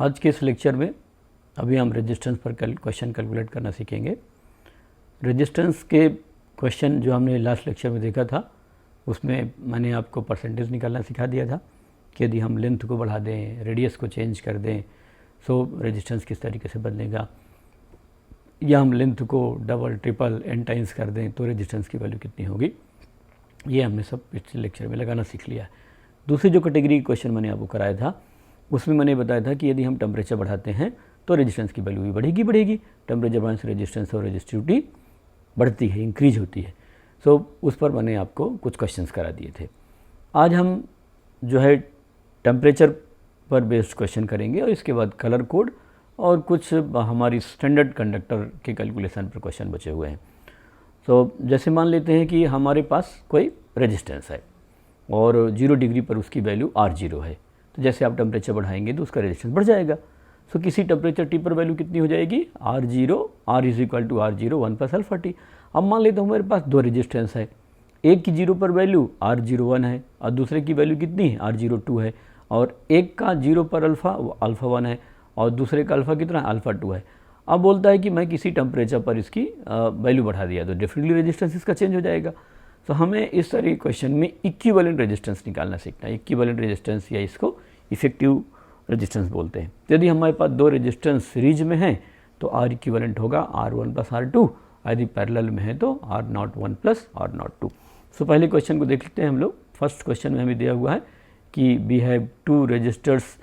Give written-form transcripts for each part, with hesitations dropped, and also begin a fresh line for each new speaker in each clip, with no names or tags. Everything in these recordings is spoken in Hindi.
आज के इस लेक्चर में अभी हम रेजिस्टेंस पर क्वेश्चन कैलकुलेट करना सीखेंगे। रेजिस्टेंस के क्वेश्चन जो हमने लास्ट लेक्चर में देखा था उसमें मैंने आपको परसेंटेज निकालना सिखा दिया था कि यदि हम लेंथ को बढ़ा दें, रेडियस को चेंज कर दें, सो रेजिस्टेंस किस तरीके से बदलेगा, या हम लेंथ को डबल ट्रिपल एन टाइम्स कर दें तो रेजिस्टेंस की वैल्यू कितनी होगी। ये हमने सब पिछले लेक्चर में लगाना सीख लिया है। दूसरी जो कैटेगरी क्वेश्चन मैंने आपको कराया था उसमें मैंने बताया था कि यदि हम टेम्परेचर बढ़ाते हैं तो रेजिस्टेंस की वैल्यू भी बढ़ेगी। टेम्परेचर बढ़ाने से रेजिस्टेंस और रेजिस्टिविटी बढ़ती है, इंक्रीज होती है। सो उस पर मैंने आपको कुछ क्वेश्चंस करा दिए थे। आज हम जो है टेम्परेचर पर बेस्ड क्वेश्चन करेंगे और इसके बाद कलर कोड और कुछ हमारी स्टैंडर्ड कंडक्टर के कैलकुलेशन पर क्वेश्चन बचे हुए हैं। तो जैसे मान लेते हैं कि हमारे पास कोई रेजिस्टेंस है और 0 डिग्री पर उसकी वैल्यू R0 है, तो जैसे आप टेम्परेचर बढ़ाएंगे तो उसका रेजिस्टेंस बढ़ जाएगा। सो किसी टेम्परेचर T पर वैल्यू कितनी हो जाएगी, R0, R is equal to R0 1 plus alpha T। अब मान लेते हैं हमारे पास दो रेजिस्टेंस है, एक की 0 पर वैल्यू R01 है और दूसरे की वैल्यू कितनी है R02 है, और एक का 0 पर अल्फ़ा 1 है और दूसरे का अल्फ़ा कितना अल्फ़ा 2 है। अब बोलता है कि मैं किसी टेम्परेचर पर इसकी वैल्यू बढ़ा दिया तो डेफिनेटली रेजिस्टेंस इसका चेंज हो जाएगा। तो हमें इस तरह के क्वेश्चन में इक्विवेलेंट रेजिस्टेंस निकालना सीखना है। इक्विवेलेंट रेजिस्टेंस या इसको इफेक्टिव रेजिस्टेंस बोलते हैं। यदि हमारे पास दो रेजिस्टेंस सीरीज में हैं तो R इक्विवेलेंट होगा R1 प्लस R2, यदि पैरेलल में है तो R01 प्लस R02। सो पहले क्वेश्चन को देख लेते हैं हम लोग। फर्स्ट क्वेश्चन में हमें दिया हुआ है कि we have two resistors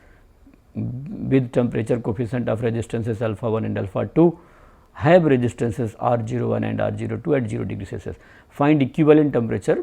with temperature coefficient of resistances alpha 1 and alpha 2 have resistances R01 and R02 at 0 degree Celsius. Find equivalent temperature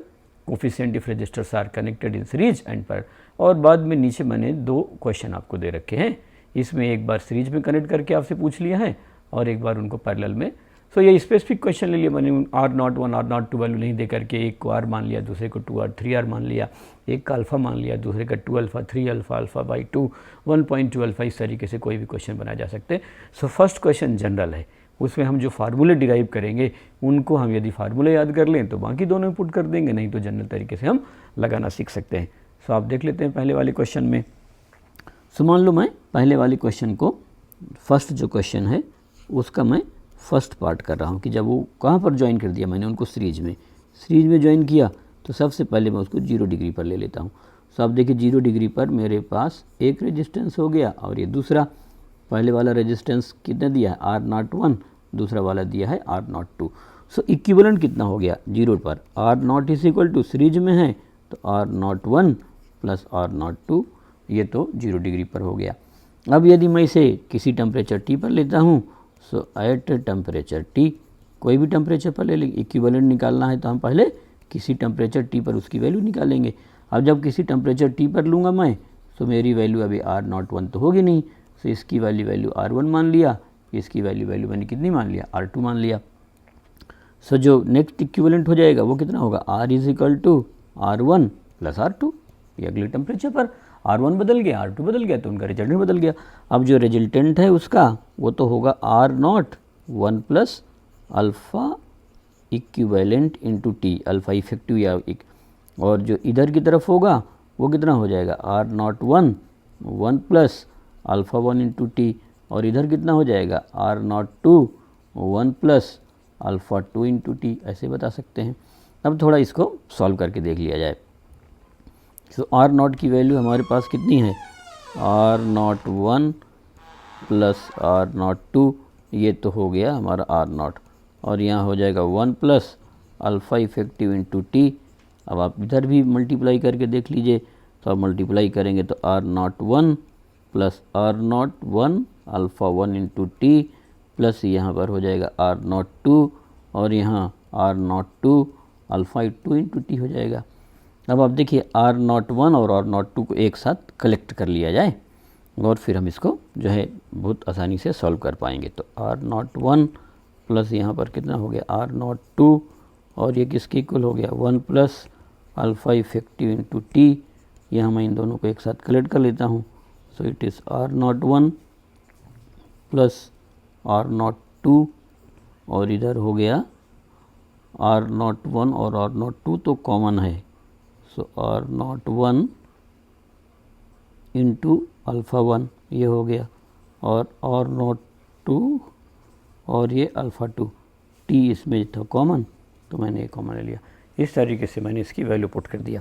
coefficient if resistors are connected in series and parallel. और बाद में नीचे मैंने दो क्वेश्चन आपको दे रखे हैं, इसमें एक बार सीरीज में कनेक्ट करके आपसे पूछ लिया है और एक बार उनको पैरेलल में। सो ये स्पेसिफिक क्वेश्चन ले लिया मैंने, R01 R02 वैल्यू नहीं दे करके एक को R मान लिया, दूसरे को 2R 3R मान लिया, एक का अल्फ़ा मान लिया, दूसरे का 2 alpha 3 alpha alpha by 2 1.2 alpha. इस तरीके से कोई भी क्वेश्चन बनाया जा सकते हैं। सो फर्स्ट क्वेश्चन जनरल है, उसमें हम जो फार्मूले डिराइव करेंगे उनको हम यदि फार्मूले याद कर लें तो बाकी दोनों में पुट कर देंगे, नहीं तो जनरल तरीके से हम लगाना सीख सकते हैं। सो आप देख लेते हैं पहले वाले क्वेश्चन में। सो मान लो मैं पहले वाले क्वेश्चन को, फर्स्ट जो क्वेश्चन है उसका मैं फर्स्ट पार्ट कर रहा हूँ कि जब वो कहाँ पर ज्वाइन कर दिया मैंने उनको सीरीज में ज्वाइन किया तो सबसे पहले मैं उसको 0 डिग्री पर ले लेता हूँ। सो आप देखिए 0 डिग्री पर मेरे पास एक रेजिस्टेंस हो गया और ये दूसरा। पहले वाला रेजिस्टेंस कितना दिया है R01, दूसरा वाला दिया है R02। सो इक्विवेलेंट कितना हो गया 0 पर, R0 is equal to series में है तो R01 प्लस R02, ये तो 0 डिग्री पर हो गया। अब यदि मैं इसे किसी टेम्परेचर T पर लेता हूँ, सो एट टेम्परेचर T, कोई भी टेम्परेचर पर ले लेंगे, इक्विवेलेंट निकालना है तो हम पहले किसी टेम्परेचर T पर उसकी वैल्यू निकालेंगे। अब जब किसी टेम्परेचर T पर लूँगा मैं तो मेरी वैल्यू अभी R01 तो होगी नहीं, सो इसकी वैल्यू R1 मान लिया, इसकी वैल्यू मैंने कितनी मान लिया R2 मान लिया। सो जो नेक्स्ट इक्विवेलेंट हो जाएगा वो कितना होगा R is equal to R1 plus R2। ये अगले टेम्परेचर पर R1 बदल गया, R2 बदल गया तो उनका रिजल्टेंट बदल गया। अब जो रिजल्टेंट है उसका वो तो होगा R0 1 plus alpha equivalent into T, alpha effective या एक, और जो इधर की तरफ होगा वो कितना हो जाएगा R01 1 plus alpha 1 into T, और इधर कितना हो जाएगा R02 1 plus alpha 2 into T, ऐसे बता सकते हैं। अब थोड़ा इसको सॉल्व करके देख लिया जाए। तो R0 की वैल्यू हमारे पास कितनी है R01 प्लस R02, ये तो हो गया हमारा R0, और यहाँ हो जाएगा 1 plus alpha effective into T। अब आप इधर भी मल्टीप्लाई करके देख लीजिए, तो आप मल्टीप्लाई करेंगे तो R01 plus R01 alpha 1 into T plus यहाँ पर हो जाएगा R02 और यहाँ R02 अल्फ़ा 2 इंटू T हो जाएगा। अब आप देखिए R01 और R02 को एक साथ कलेक्ट कर लिया जाए और फिर हम इसको जो है बहुत आसानी से सॉल्व कर पाएंगे। तो R01 प्लस यहाँ पर कितना हो गया R02, और ये किसके इक्वल हो गया 1 plus alpha effective into T। यहाँ मैं इन दोनों को एक साथ कलेक्ट कर लेता हूँ। So it is R01 plus R02, और इधर हो गया R01 और R02 तो कॉमन है, सो R01 इंटू अल्फ़ा 1 ये हो गया, और आर नॉट 2 और ये अल्फ़ा 2, टी इसमें था कॉमन तो मैंने ये कॉमन ले लिया। इस तरीके से मैंने इसकी वैल्यू पुट कर दिया।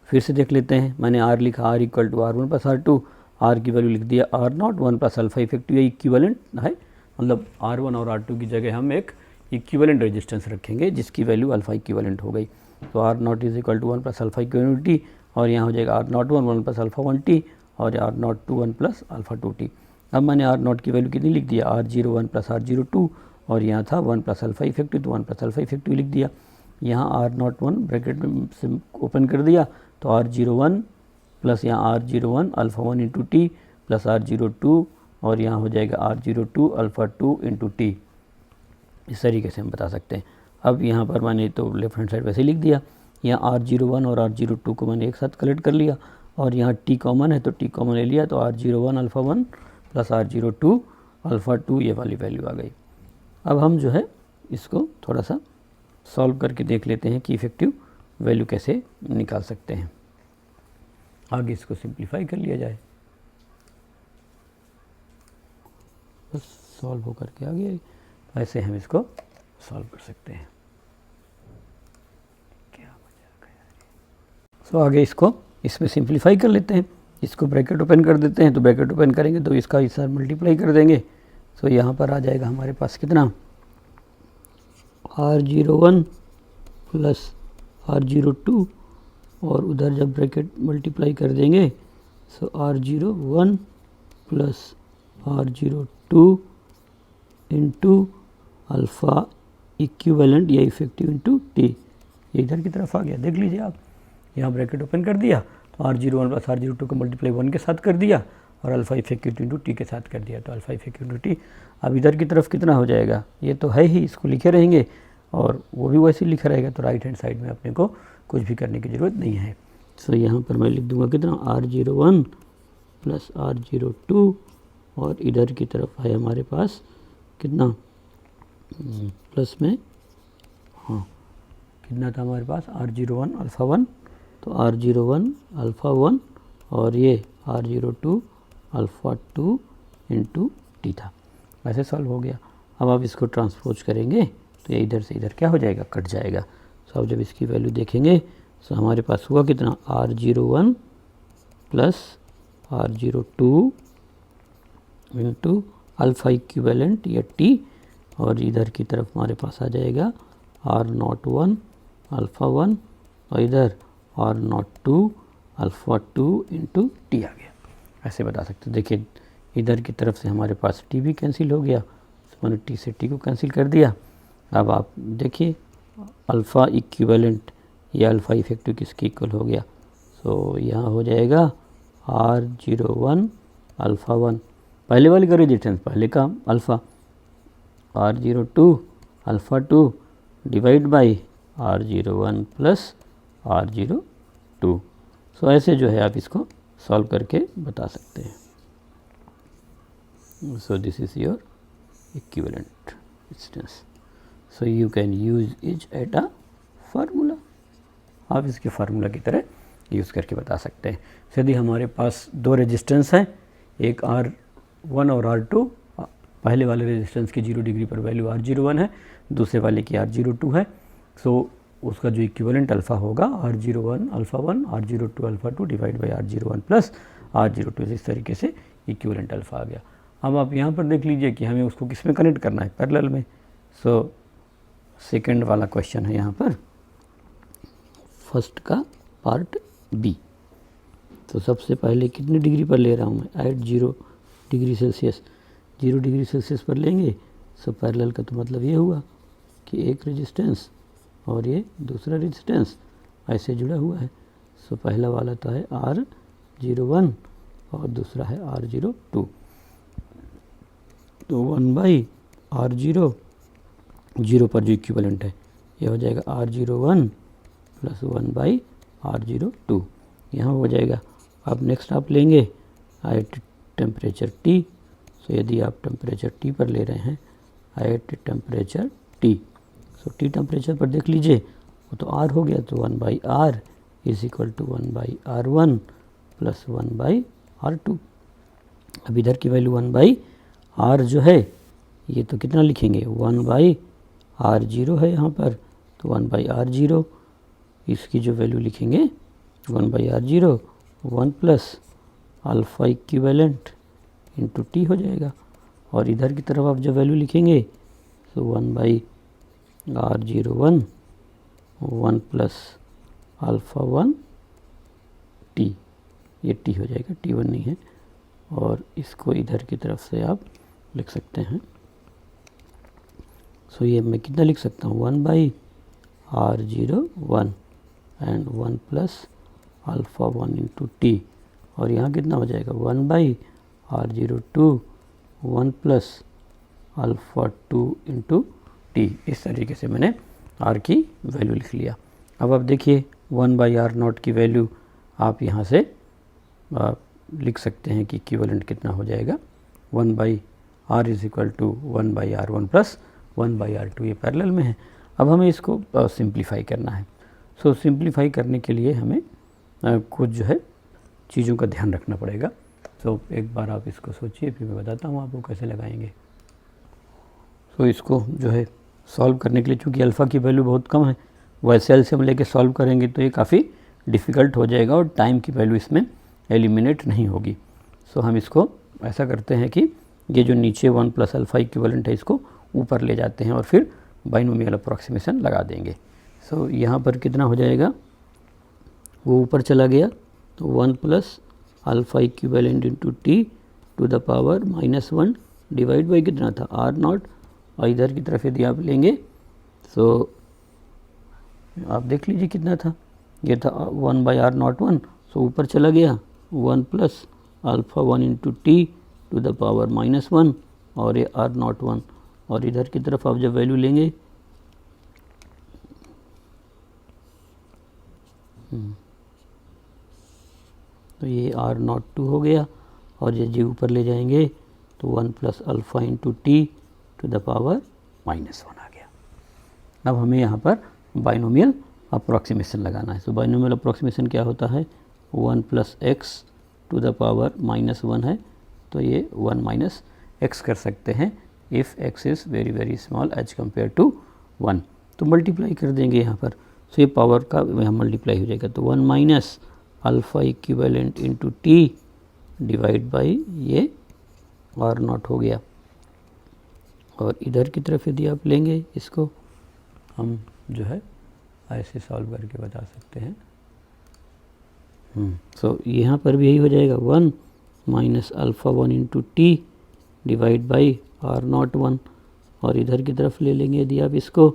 फिर से देख लेते हैं, मैंने आर लिखा R equal to R one plus R two, R की वैल्यू लिख दिया R naught 1 plus alpha effective equivalent है, मतलब आर वन और आर टू की जगह हम एक इक्विवेलेंट रेजिस्टेंस रखेंगे जिसकी वैल्यू अल्फ़ा इक्विवेलेंट हो गई। तो R naught is equal to 1 plus alpha equivalent T, और यहाँ हो जाएगा R naught 1 plus alpha 1 T और R naught 2 1 plus alpha 2 T. अब मैंने आर नॉट की वैल्यू कितनी लिख दिया, आर 0 1 प्लस आर 0 2, और यहाँ था 1 प्लस अल्फ़ा इफेक्टिव तो 1 प्लस अल्फ़ा इफेक्टिव लिख दिया। यहाँ आर नॉट 1 ब्रैकेट में से ओपन कर दिया तो आर 0 1 प्लस यहाँ R 0 1 alpha 1 into T plus R 0 2, और यहाँ हो जाएगा आर 0 2 अल्फ़ा 2 इंटू टी। इस तरीके से हम बता सकते हैं। अब यहाँ पर मैंने तो लेफ्ट हैंड साइड वैसे ही लिख दिया, यहाँ आर 0 1 और आर 0 2 को मैंने एक साथ कलेक्ट कर लिया, और यहाँ टी कॉमन है तो टी कॉमन ले लिया, तो R 0 1 alpha 1 plus R 0 2 alpha 2 ये वाली वैल्यू आ गई। अब हम जो है इसको थोड़ा सा सॉल्व करके देख लेते हैं कि इफ़ेक्टिव वैल्यू कैसे निकाल सकते हैं। आगे इसको सिंप्लीफाई कर लिया जाए, बस सॉल्व होकर के आ गया। ऐसे हम इसको सॉल्व कर सकते हैं। क्या मजा आया। सो आगे इसको इसमें सिंप्लीफाई कर लेते हैं। इसको ब्रैकेट ओपन कर देते हैं, तो ब्रैकेट ओपन करेंगे तो इसका हिस्सा मल्टीप्लाई कर देंगे। सो यहाँ पर आ जाएगा हमारे पास कितना, आर 0 1 प्लस आर 0 2, और उधर जब ब्रैकेट मल्टीप्लाई कर देंगे so R 0 1 plus R 0 2 into alpha equivalent या इफेक्टिव इंटू टी। ये इधर की तरफ आ गया, देख लीजिए आप, यहाँ ब्रैकेट ओपन कर दिया तो आर 0 1 प्लस आर 0 2 को मल्टीप्लाई 1 के साथ कर दिया और अल्फ़ा इफेक्टिव इंटू टी के साथ कर दिया, तो अल्फ़ा इफेक्टिव इंटू टी। अब इधर की तरफ कितना हो जाएगा, ये तो है ही, इसको लिखे रहेंगे और वो भी वैसे ही लिखा रहेगा, तो राइट हैंड साइड में अपने को कुछ भी करने की ज़रूरत नहीं है। सो यहाँ पर मैं लिख दूँगा कितना, आर 0 1 प्लस आर 0 2, और इधर की तरफ है हमारे पास कितना, प्लस में, हाँ कितना था हमारे पास, आर 0 1 अल्फ़ा 1, तो आर 0 1 अल्फ़ा 1 और ये आर 0 2 अल्फ़ा 2 इंटू टी था। वैसे सॉल्व हो गया। अब आप इसको ट्रांसपोज करेंगे तो ये इधर से इधर क्या हो जाएगा, कट जाएगा। सो अब जब इसकी वैल्यू देखेंगे तो हमारे पास हुआ कितना, R 0 1 plus R 0 2 into alpha equivalent या टी, और इधर की तरफ हमारे पास आ जाएगा आर नॉट 1 अल्फ़ा 1 और इधर R naught 2 alpha 2 into T आ गया। ऐसे बता सकते हैं। देखिए इधर की तरफ से हमारे पास टी भी कैंसिल हो गया, तो मैंने टी से टी को कैंसिल कर दिया। अब आप देखिए अल्फ़ा इक्विवेलेंट या अल्फ़ा इफेक्टिव किसके इक्वल हो गया, सो यहाँ हो जाएगा आर 0 1 अल्फ़ा 1, पहले वाले का रेजिस्टेंस पहले का alpha, R 0 2 alpha 2 divide by R 0 1 plus R 0 2। So ऐसे जो है आप इसको सॉल्व करके बता सकते हैं। So this is your equivalent resistance, so you can use it at a formula. आप इसके फार्मूला की तरह यूज़ करके बता सकते हैं। यदि हमारे पास दो रेजिस्टेंस हैं, एक R1 और R2, पहले वाले रेजिस्टेंस की 0 डिग्री पर वैल्यू R01 है, दूसरे वाले की R02 है, सो उसका जो इक्विवेलेंट अल्फ़ा होगा R01 alpha 1 R02 alpha 2 divide by R01 plus R02। इस तरीके से इक्विवेलेंट अल्फ़ा आ गया। अब आप यहाँ पर देख लीजिए कि हमें उसको किस में कनेक्ट करना है, पैरेलल में। सो सेकेंड वाला क्वेश्चन है यहाँ पर, फर्स्ट का पार्ट बी। तो सबसे पहले कितने डिग्री पर ले रहा हूँ मैं, at 0 degree Celsius, 0 degree Celsius पर लेंगे। सो पैरेलल का तो मतलब ये हुआ कि एक रेजिस्टेंस और ये दूसरा रेजिस्टेंस ऐसे जुड़ा हुआ है। सो पहला वाला तो है R01 और दूसरा है R02, तो 1/R0, 0 पर जो इक्विवेलेंट है ये हो जाएगा R01 प्लस 1/R02, यहाँ हो जाएगा। अब नेक्स्ट आप लेंगे एट टेम्परेचर T। सो यदि आप टेम्परेचर T पर ले रहे हैं, at temperature T, so T temperature पर देख लीजिए वो तो R हो गया, तो 1/R is equal to 1/R1 plus 1/R2। अब इधर की वैल्यू 1/R आर जो है ये तो कितना लिखेंगे 1/r0 है यहाँ पर, तो 1/r0, इसकी जो वैल्यू लिखेंगे 1/r0 1 plus alpha equivalent into T हो जाएगा। और इधर की तरफ आप जब वैल्यू लिखेंगे तो 1/r01 1 प्लस अल्फ़ा 1 टी, ये टी हो जाएगा, T1 नहीं है। और इसको इधर की तरफ से आप लिख सकते हैं। सो ये मैं कितना लिख सकता हूँ 1/r01 and 1 plus alpha 1 into T. और यहाँ कितना हो जाएगा 1/r02 1 plus alpha 2 into T. इस तरीके से मैंने r की वैल्यू लिख लिया। अब आप देखिए 1/r0 की वैल्यू आप यहाँ से लिख सकते हैं कि इक्विवेलेंट कितना हो जाएगा 1/r is equal to 1/r1 plus 1/r2, ये पैरेलल में है। अब हमें इसको सिंप्लीफाई करना है। सो सिंप्लीफाई करने के लिए हमें कुछ जो है चीज़ों का ध्यान रखना पड़ेगा। तो एक बार आप इसको सोचिए, फिर मैं बताता हूँ आपको कैसे लगाएंगे। सो इसको जो है सॉल्व करने के लिए, चूँकि अल्फ़ा की वैल्यू बहुत कम है, वैसे एलसीएम लेके सॉल्व करेंगे तो ये काफ़ी डिफ़िकल्ट हो जाएगा और टाइम की वैल्यू इसमें एलिमिनेट नहीं होगी। सो हम इसको ऐसा करते हैं कि ये जो नीचे 1 प्लस अल्फ़ा इक्विवेलेंट है इसको ऊपर ले जाते हैं और फिर बाइनोमियल अप्रॉक्सीमेशन लगा देंगे। सो यहाँ पर कितना हो जाएगा, वो ऊपर चला गया तो 1 plus alpha equivalent into T to the power -1 divide by कितना था r0। और इधर की तरफ यदि आप लेंगे तो आप देख लीजिए कितना था, ये था 1/r01। सो ऊपर चला गया 1 plus alpha 1 into T to the power -1 और ये r01। और इधर की तरफ आप जब वैल्यू लेंगे तो ये r02 हो गया। और ये जी ऊपर ले जाएंगे तो 1 plus alpha into T to the power -1 आ गया। अब हमें यहाँ पर बाइनोमियल अप्रॉक्सीमेशन लगाना है। तो बाइनोमियल अप्रॉक्सीमेशन क्या होता है 1 plus X to the power -1 है, तो ये 1 माइनस एक्स कर सकते हैं if X is very very small as compare to 1। तो मल्टीप्लाई कर देंगे यहाँ पर, सो ये पावर का यहाँ मल्टीप्लाई हो जाएगा। तो 1 minus alpha equivalent into T divide by ये r0 हो गया। और इधर की तरफ यदि आप लेंगे इसको, हम जो है ऐसे सॉल्व करके बता सकते हैं। सो यहाँ पर भी यही हो जाएगा 1 minus alpha 1 into T divide by r01। और इधर की तरफ ले लेंगे यदि आप इसको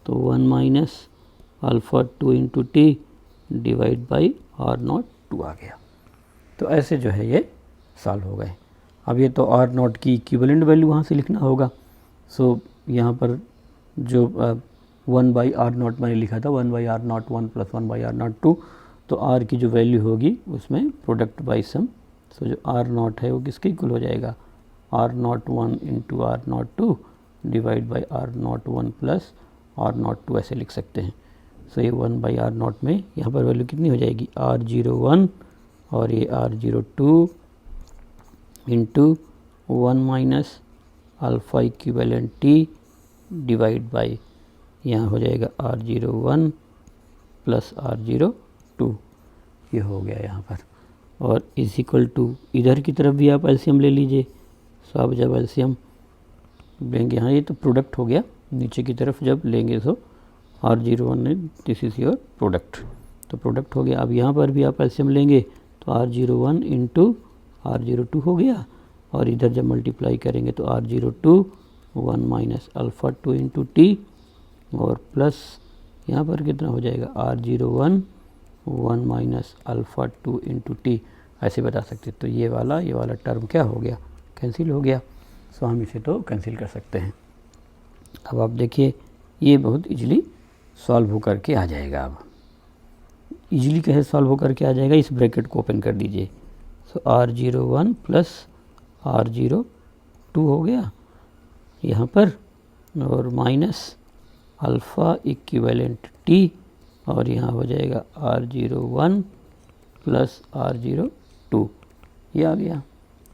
तो 1 minus alpha 2 into T divide by r02 आ गया। तो ऐसे जो है ये सॉल्व हो गए। अब ये तो r0 की इक्विवेलेंट वैल्यू वहाँ से लिखना होगा। सो यहाँ पर जो 1/r0 मैंने लिखा था 1/r0 1 प्लस 1/r02, तो r की जो वैल्यू होगी उसमें प्रोडक्ट बाई सम। सो जो r0 है वो किसके इक्वल हो जाएगा r01 into r02 divide by r01 plus r02, ऐसे लिख सकते हैं। सो ये 1/r0 में यहाँ पर वैल्यू कितनी हो जाएगी r01 और ये r02 into 1 minus alpha equivalent T divide by यहाँ हो जाएगा r01 प्लस r02, ये हो गया यहाँ पर। और इज इक्वल टू इधर की तरफ भी आप एलसीएम ले लीजिए। सो आप जब एलसीएम लेंगे, हाँ ये तो प्रोडक्ट हो गया, नीचे की तरफ जब लेंगे तो r01 ने दिस इज़ योर प्रोडक्ट, तो प्रोडक्ट हो गया। अब यहाँ पर भी आप एलसीएम लेंगे तो r01 इंटू r02 हो गया। और इधर जब मल्टीप्लाई करेंगे तो r02 1 minus alpha 2 into T और प्लस यहाँ पर कितना हो जाएगा r01 1 minus alpha 2 into T, ऐसे बता सकते। तो ये वाला टर्म क्या हो गया, कैंसिल हो गया। सो हम इसे तो कैंसिल कर सकते हैं। अब आप देखिए ये बहुत इजीली सॉल्व होकर के आ जाएगा। अब इजीली कैसे सॉल्व होकर के आ जाएगा, इस ब्रैकेट को ओपन कर दीजिए। सो r01 प्लस r02 हो गया यहाँ पर, और माइनस अल्फ़ा इक्विवेलेंट टी, और यहाँ हो जाएगा r01 प्लस r02, ये आ गया।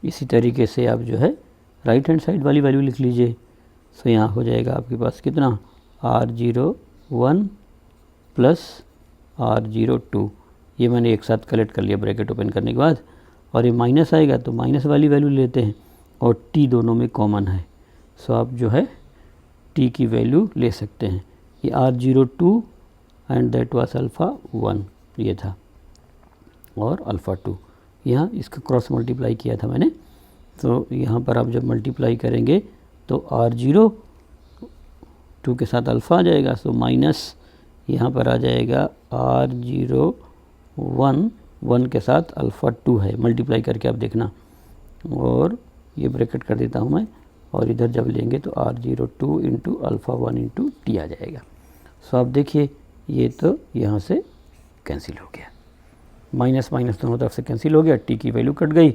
इसी तरीके से आप जो है राइट हैंड साइड वाली वैल्यू लिख लीजिए। सो यहाँ हो जाएगा आपके पास कितना, R01 प्लस R02, ये मैंने एक साथ कलेक्ट कर लिया ब्रैकेट ओपन करने के बाद, और ये माइनस आएगा तो माइनस वाली वैल्यू लेते हैं, और t दोनों में कॉमन है। सो आप जो है t की वैल्यू ले सकते हैं। ये R02 and that was alpha 1 ये था, और अल्फ़ा 2 यहाँ इसका क्रॉस मल्टीप्लाई किया था मैंने। तो यहाँ पर आप जब मल्टीप्लाई करेंगे तो R02 के साथ अल्फ़ा आ जाएगा, सो माइनस यहाँ पर आ जाएगा R01 1 के साथ अल्फ़ा 2 है, मल्टीप्लाई करके आप देखना, और ये ब्रैकेट कर देता हूँ मैं, और इधर जब लेंगे तो R02 into alpha 1 into T आ जाएगा। सो आप देखिए ये तो यहाँ से कैंसिल हो गया, माइनस माइनस दोनों तरफ से कैंसिल हो गया, टी की वैल्यू कट गई,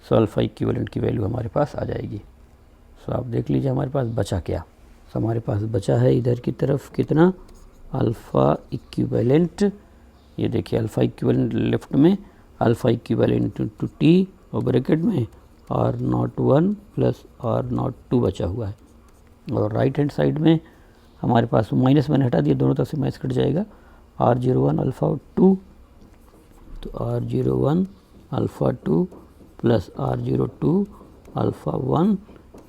सो अल्फ़ा इक्विवेलेंट की वैल्यू हमारे पास आ जाएगी। सो आप देख लीजिए हमारे पास बचा क्या। सो हमारे पास बचा है इधर की तरफ कितना, अल्फ़ा इक्विवेलेंट, ये देखिए अल्फ़ा इक्विवेलेंट लेफ्ट में, अल्फ़ा इक्विवेलेंट टू टी और ब्रैकेट में R01 प्लस R02 बचा हुआ है, और राइट हैंड साइड में हमारे पास माइनस मैंने हटा दिया, दोनों तरफ से माइनस कट जाएगा, R01 अल्फ़ा 2, तो R01 alpha 2 plus R02 alpha 1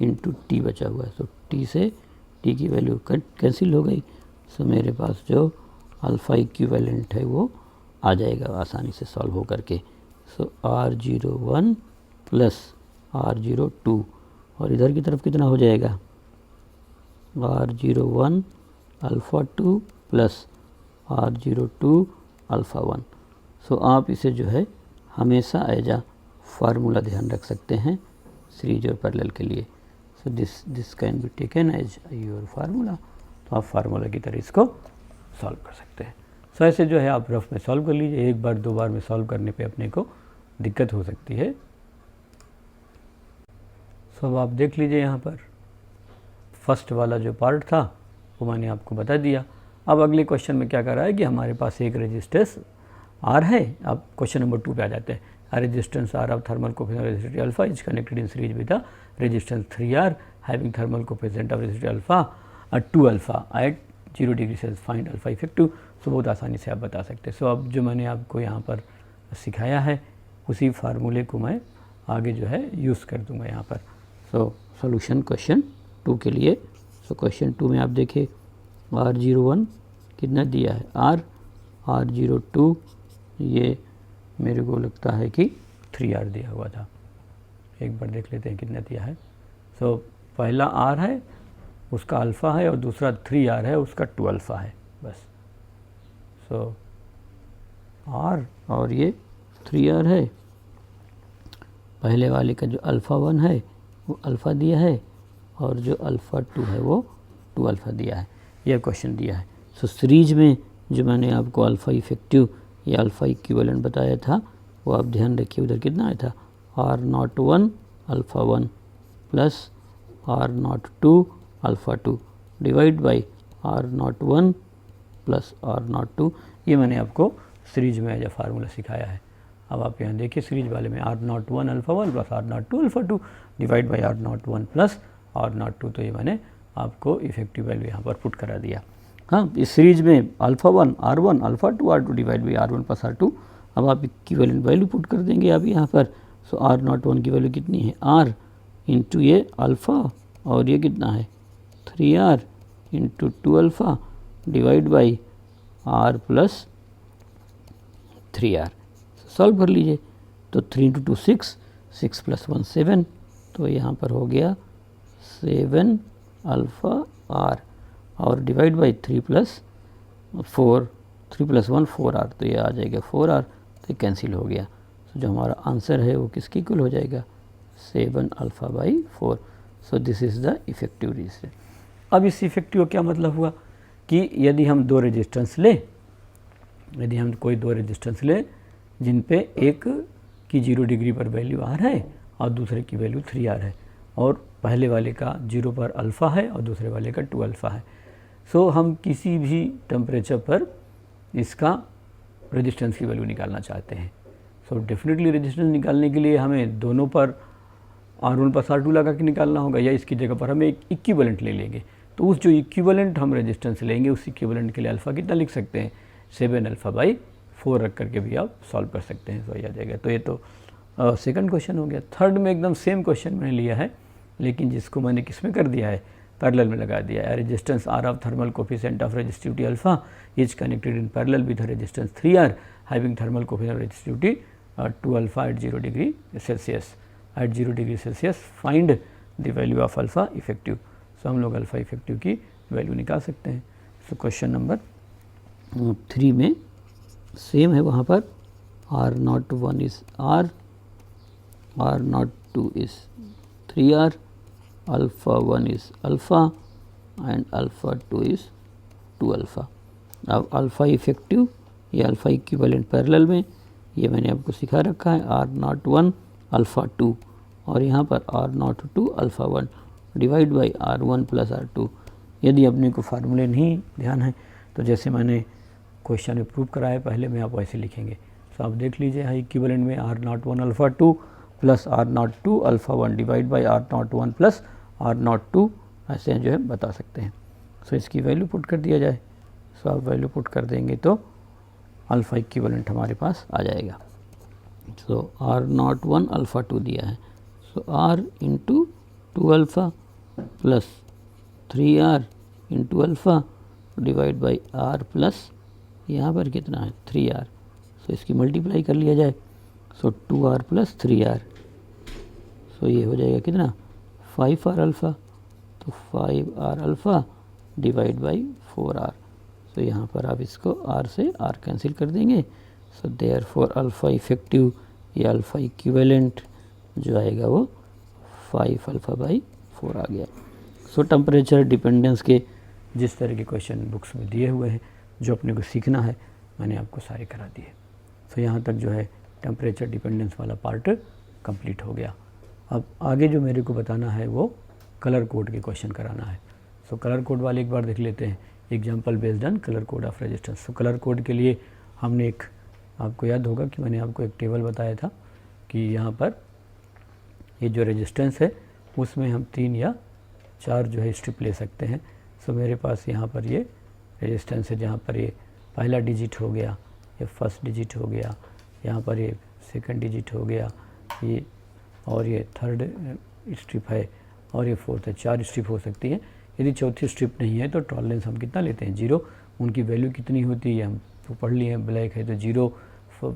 into T बचा हुआ है। सो टी से टी की वैल्यू कट कैंसिल हो गई, सो मेरे पास जो अल्फ़ा इक्विवेलेंट है वो आ जाएगा आसानी से सॉल्व हो करके। सो R01 प्लस R02, और इधर की तरफ कितना हो जाएगा, R01 alpha 2 plus R02 alpha 1। सो आप इसे जो है हमेशा एज आ फार्मूला ध्यान रख सकते हैं सीरीज और पैरेलल के लिए। So this can be taken as your formula, तो आप फार्मूला की तरह इसको सॉल्व कर सकते हैं। सो ऐसे जो है आप रफ में सॉल्व कर लीजिए, एक बार दो बार में सॉल्व करने पे अपने को दिक्कत हो सकती है। सो अब आप देख लीजिए यहाँ पर फर्स्ट वाला जो पार्ट था वो मैंने आपको बता दिया। अब अगले क्वेश्चन में क्या कर रहा है कि हमारे पास एक रेजिस्टेंस R है। अब क्वेश्चन नंबर 2 पे आ जाते हैं। A resistance R of thermal coefficient of resistivity alpha is connected in series with a resistance 3R having thermal coefficient of resistivity alpha 2 alpha at 0 degree Celsius, find alpha effective। सो बहुत आसानी से आप बता सकते हैं। सो अब जो मैंने आपको यहाँ पर सिखाया है उसी फार्मूले को मैं आगे जो है यूज़ कर दूँगा यहाँ पर। सो सॉल्यूशन क्वेश्चन 2 के लिए। सो क्वेश्चन 2 में आप देखिए R01 कितना दिया है, R02 ये मेरे को लगता है कि 3R दिया हुआ था, एक बार देख लेते हैं कितना दिया है। सो पहला R है उसका अल्फ़ा है और दूसरा 3R है उसका 2 अल्फ़ा है बस। सो R और ये 3R है, पहले वाले का जो अल्फ़ा 1 है वो अल्फ़ा दिया है और जो अल्फ़ा 2 है वो 2 अल्फ़ा दिया है, यह क्वेश्चन दिया है। सो सीरीज में जो मैंने आपको अल्फ़ा इफेक्टिव या अल्फ़ा इक्विवेलेंट बताया था वो आप ध्यान रखिए, उधर कितना आया था R01 alpha 1 plus R02 alpha 2 divide by R01 plus R02। ये मैंने आपको सीरीज में एज अ फार्मूला सिखाया है। अब आप यहाँ देखिए सीरीज वाले में R01 alpha 1 plus R02 alpha 2 divide by R01 plus R02, तो ये मैंने आपको इफेक्टिव वैल्यू यहाँ पर पुट करा दिया। हाँ, इस सीरीज में alpha 1 R1 alpha 2 R2 divide by R1 plus R2। अब आप इक्विवेलेंट वैल्यू पुट कर देंगे आप यहाँ पर। सो R01 की वैल्यू कितनी है, R इंटू ये अल्फ़ा और ये कितना है 3R into 2 alpha divide by R plus 3R। Solve कर लीजिए तो 3 इंटू 2 6, 6 प्लस 1 7, तो यहाँ पर हो गया 7 अल्फ़ा R और divide by 3 plus 4, 3 plus 1 4R, तो ये आ जाएगा 4R, तो कैंसिल हो गया। तो जो हमारा आंसर है वो किसके इक्वल हो जाएगा 7 alpha by 4। So this is the effective resistance. अब इस इफेक्टिव का क्या मतलब हुआ कि यदि हम दो रेजिस्टेंस लें, यदि हम कोई दो रेजिस्टेंस लें जिन पे एक की 0 डिग्री पर वैल्यू R है और दूसरे की वैल्यू 3R है, और पहले वाले का 0 पर अल्फ़ा है और दूसरे वाले का 2 अल्फ़ा है। सो हम किसी भी टेम्परेचर पर इसका रेजिस्टेंस की वैल्यू निकालना चाहते हैं। सो डेफिनेटली रेजिस्टेंस निकालने के लिए हमें दोनों पर R1 प्लस R2 लगा के निकालना होगा, या इसकी जगह पर हम एक इक्विवेलेंट ले लेंगे। तो उस जो इक्विवेलेंट हम रेजिस्टेंस लेंगे उस इक्विवेलेंट के लिए अल्फ़ा कितना लिख सकते हैं, 7 अल्फ़ा बाई 4 रख करके भी आप सॉल्व कर सकते हैं, तो आ जाएगा। तो ये तो सेकंड क्वेश्चन हो गया। थर्ड में एकदम सेम क्वेश्चन मैंने लिया है, लेकिन जिसको मैंने किस में कर दिया है, पैरेलल में लगा दिया है। Resistance R of thermal coefficient of resistivity alpha is connected in parallel with resistance 3R having thermal coefficient of resistivity 2 alpha at 0 degree Celsius. At 0 degree Celsius find the value of alpha effective. So हम लोग अल्फ़ा इफेक्टिव की वैल्यू निकाल सकते हैं। सो क्वेश्चन नंबर 3 में सेम है, वहाँ पर R01 is R, R02 is 3R, alpha 1 is alpha and alpha 2 is 2 alpha. अब अल्फ़ा इफेक्टिव या अल्फ़ा इक्विवेलेंट पैरेलल में ये मैंने आपको सिखा रखा है, R01 अल्फ़ा 2 और यहाँ पर R02 alpha 1 divide by R1 plus R2। यदि अपने को फार्मूले नहीं ध्यान है तो जैसे मैंने क्वेश्चन में प्रूव कराया पहले में, आप वैसे लिखेंगे। तो आप देख लीजिए, यहाँ इक्विवेलेंट में R01 alpha 2 plus R02 alpha 1 divide by R01 plus R02 ऐसे जो है बता सकते हैं। सो इसकी वैल्यू पुट कर दिया जाए। सो आप वैल्यू पुट कर देंगे तो अल्फ़ा इक्विवेलेंट हमारे पास आ जाएगा। सो R01 अल्फ़ा 2 दिया है, सो R into 2 alpha plus 3R into alpha divide by R plus यहाँ पर कितना है 3R। सो इसकी मल्टीप्लाई कर लिया जाए। सो 2R प्लस 3R, सो ये हो जाएगा कितना 5R अल्फ़ा। तो 5R alpha divide by 4R। सो यहाँ पर आप इसको R से R कैंसिल कर देंगे। सो देयरफॉर अल्फ़ा इफेक्टिव या अल्फ़ा इक्विवेलेंट जो आएगा वो 5 अल्फ़ा बाई 4 आ गया। सो टेम्परेचर डिपेंडेंस के जिस तरह के क्वेश्चन बुक्स में दिए हुए हैं, जो अपने को सीखना है, मैंने आपको सारे करा दिए। सो यहाँ तक जो है टेम्परेचर डिपेंडेंस वाला पार्ट कंप्लीट हो गया। अब आगे जो मेरे को बताना है वो कलर कोड के क्वेश्चन कराना है। सो कलर कोड वाले एक बार देख लेते हैं, example based on colour code of resistance. So colour code के लिए हमने एक, आपको याद होगा कि मैंने आपको एक टेबल बताया था कि यहाँ पर ये जो रेजिस्टेंस है उसमें हम 3 या 4 जो है स्ट्रिप ले सकते हैं। सो मेरे पास यहाँ पर ये रेजिस्टेंस है, जहाँ पर ये पहला डिजिट हो गया, ये फर्स्ट डिजिट हो गया, यहाँ पर ये सेकंड डिजिट हो गया, ये और ये थर्ड स्ट्रिप है और ये फोर्थ है। 4 स्ट्रिप हो सकती है। यदि चौथी स्ट्रिप नहीं है तो टॉलरेंस हम कितना लेते हैं 0। उनकी वैल्यू कितनी होती है हम तो पढ़ लिए हैं, ब्लैक है तो 0